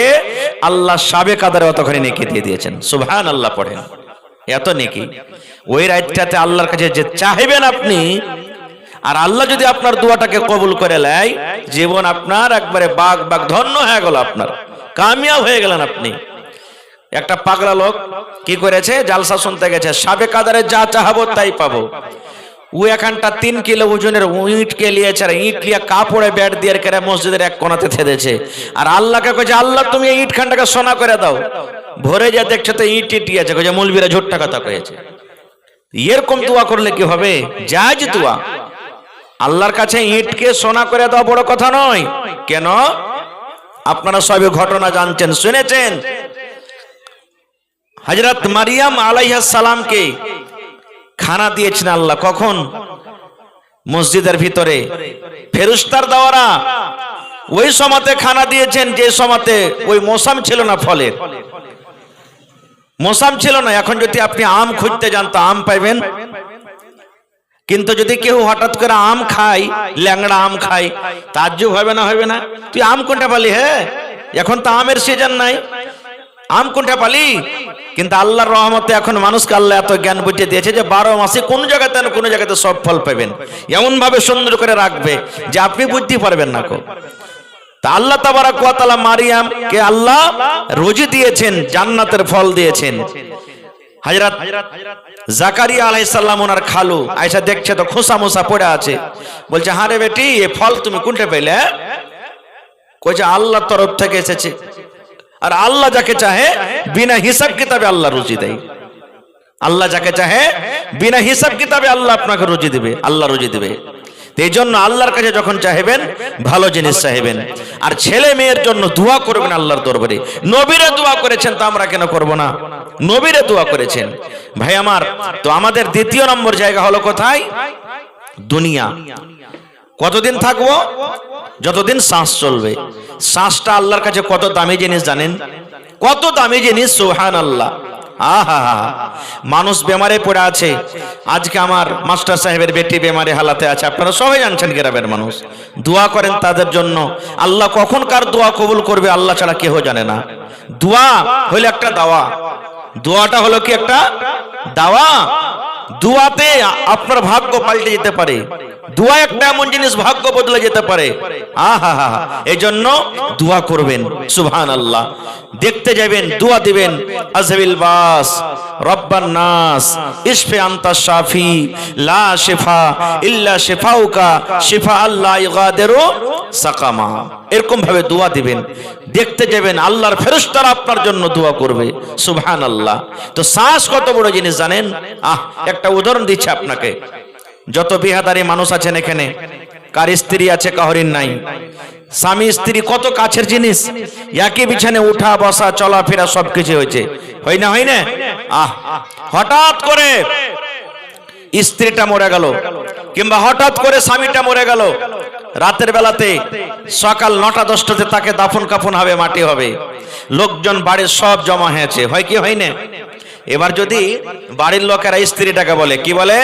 আল্লাহ সাবে কাদারে অতখানি নেকি দিয়ে দিয়েছেন। সুবহানাল্লাহ পড়েন, এত নেকি ওই রাতটাতে আল্লাহর কাছে যে চাইবেন আপনি, আর আল্লাহ যদি আপনার দোয়াটাকে কবুল করে নেয়, জীবন আপনার একবারে বাগ বাগ ধন্য হয়ে গেল, আপনার কামিয়াব হয়ে গেলেন আপনি। একটা পাগলা লোক কি করেছে, জালসা শুনতে গেছে, সাবে কাদারে যা চাহাবো তাই পাবো। ও এখানটা 3 কিলো ওজনের ইটকে লিয়েছে, আর ইট লিয়ে কাপড়ে ব্যাট দিয়ে কেড়ে মসজিদের এক কোণাতে থেদেছে, আর আল্লাহকে কইছে, আল্লাহ তুমি এই ইট খানটাকে সোনা করে দাও। ভরে যা দেখছো তো ইট ইটি আছে, কইছে মৌলবীরা ঝুট্টা কথা কয়েছে। এরকম দোয়া করলে কি হবে? জায়েজ দোয়া। আল্লাহর কাছে ইটকে সোনা করে দেওয়া বড় কথা নয়। কেন? আপনারা সবই ঘটনা জানছেন, শুনেছেন। হযরত মারিয়াম আলাইহিস সালামকে খানা দিয়েছেন আল্লাহ, কখন? মসজিদের ভিতরে ফেরেশতার দ্বারা ওই সময়তে খানা দিয়েছেন, যে সময়তে ওই মৌসুম ছিল না, ফলের মৌসুম ছিল না। এখন যদি আপনি আম খুঁজতে যান তো আম পাইবেন, কিন্তু যদি কেউ হঠাৎ করে আম খায়, ল্যাংড়া আম খায়, তাজ্জুব হবে না? হবে না? তুই আম কোনটা পালি? হ্যাঁ, এখন তো আমের সিজন নাই, আম কোনটা পালি? কিন্তু আল্লাহর রহমতে এখন মানুষকে আল্লাহ এত জ্ঞান বুঝে দিয়েছে যে 12 মাসে কোন জায়গাতে না কোন জায়গাতে সব ফল পাবেন, এমন ভাবে সুন্দর করে রাখবে যে আপনি বুঝতে পারবেন না। তা আল্লাহ তাবারাক ওয়া তাআলা মারিয়ামকে আল্লাহ রুজি দিয়েছেন, জান্নাতের ফল দিয়েছেন। হযরত জাকারিয়া আলাইহিস সালাম ওনার খালু আয়েশা দেখছে তো খোসা মোসা পড়ে আছে, বলছে, হ্যাঁ রে বেটি, এই ফল তুমি কোনটা পেলে? কইছে আল্লাহর তরফ থেকে এসেছে। আর আল্লাহ যাকে চাহে বিনা হিসাব কিতাবে আল্লাহ রুজি দেয়। আল্লাহ যাকে চাহে বিনা হিসাব কিতাবে আল্লাহ আপনাকে রুজি দিবে, আল্লাহ রুজি দিবে। এই জন্য আল্লাহর কাছে যখন চাইবেন ভালো জিনিস চাইবেন, আর ছেলে মেয়ের জন্য দোয়া করবেন আল্লাহর দরবারে। নবীরে দোয়া করেছেন তো আমরা কেন করব না? নবীরে দোয়া করেছেন। ভাই আমার, তো আমাদের দ্বিতীয় নম্বর জায়গা হলো কোথায়? দুনিয়া। কতদিন থাকবো? যতদিন শ্বাস চলবে। শ্বাসটা আল্লাহর কাছে কত দামি জিনিস জানেন? কত দামি জিনিস, সুবহানাল্লাহ। আহা, মানুষ বেমারে পড়ে আছে। আজকে আমার মাস্টার সাহেবের বেটি বেমারে হালাতে আছে, আপনারা সবাই জানছেন, গ্রামের মানুষ। দোয়া করেন তাদের জন্য। আল্লাহ কখন কার দোয়া কবুল করবে আল্লাহ ছাড়া কেউ জানে না। দোয়া হলো একটা দাওয়া। দোয়াটা হলো কি? একটা দাওয়া। দোয়াতে আপনার ভাগ্য পাল্টে যেতে পারে। দোয়া একটা এমন জিনিস, ভাগ্য বদলে যেতে পারে। আহা হা, এই জন্য দোয়া করবেন। সুবহানাল্লাহ। দেখতে যাবেন, দোয়া দিবেন, আজবিল বাস রব্বান নাস ইশফি আনতা শাফি লা শিফা ইল্লা শিফাউকা শিফা আল্লাহ ইগাদিরু সাকামা, এরকম ভাবে দোয়া দিবেন। দেখতে যাবেন আল্লাহর ফেরেশতারা আপনার জন্য দোয়া করবে। সুবহানাল্লাহ। তো শ্বাস কত বড় জিনিস জানেন? একটা উদাহরণ দিচ্ছি আপনাকে। যত বিহাদারি মানুষ আছেন এখানে, কার স্ত্রী আছে কাহরিন নাই? স্বামী স্ত্রী কত কাছের জিনিস, একই বিছানে উঠা বসা চলাফেরা সবকিছু হয়েছে, হয় না? হয় না? হঠাৎ করে স্ত্রীটা মরে গেল, কিংবা হঠাৎ করে স্বামীটা মরে গেল, রাতের বেলাতে সকাল 9টা-10টাতে তাকে দাফন কাফন হবে, মাটি হবে, লোকজন বাড়ির সব জমা হয়েছে, হয় কি হয় না? এবার যদি বাড়ির লোকেরা স্ত্রীটাকে বলে, কি বলে?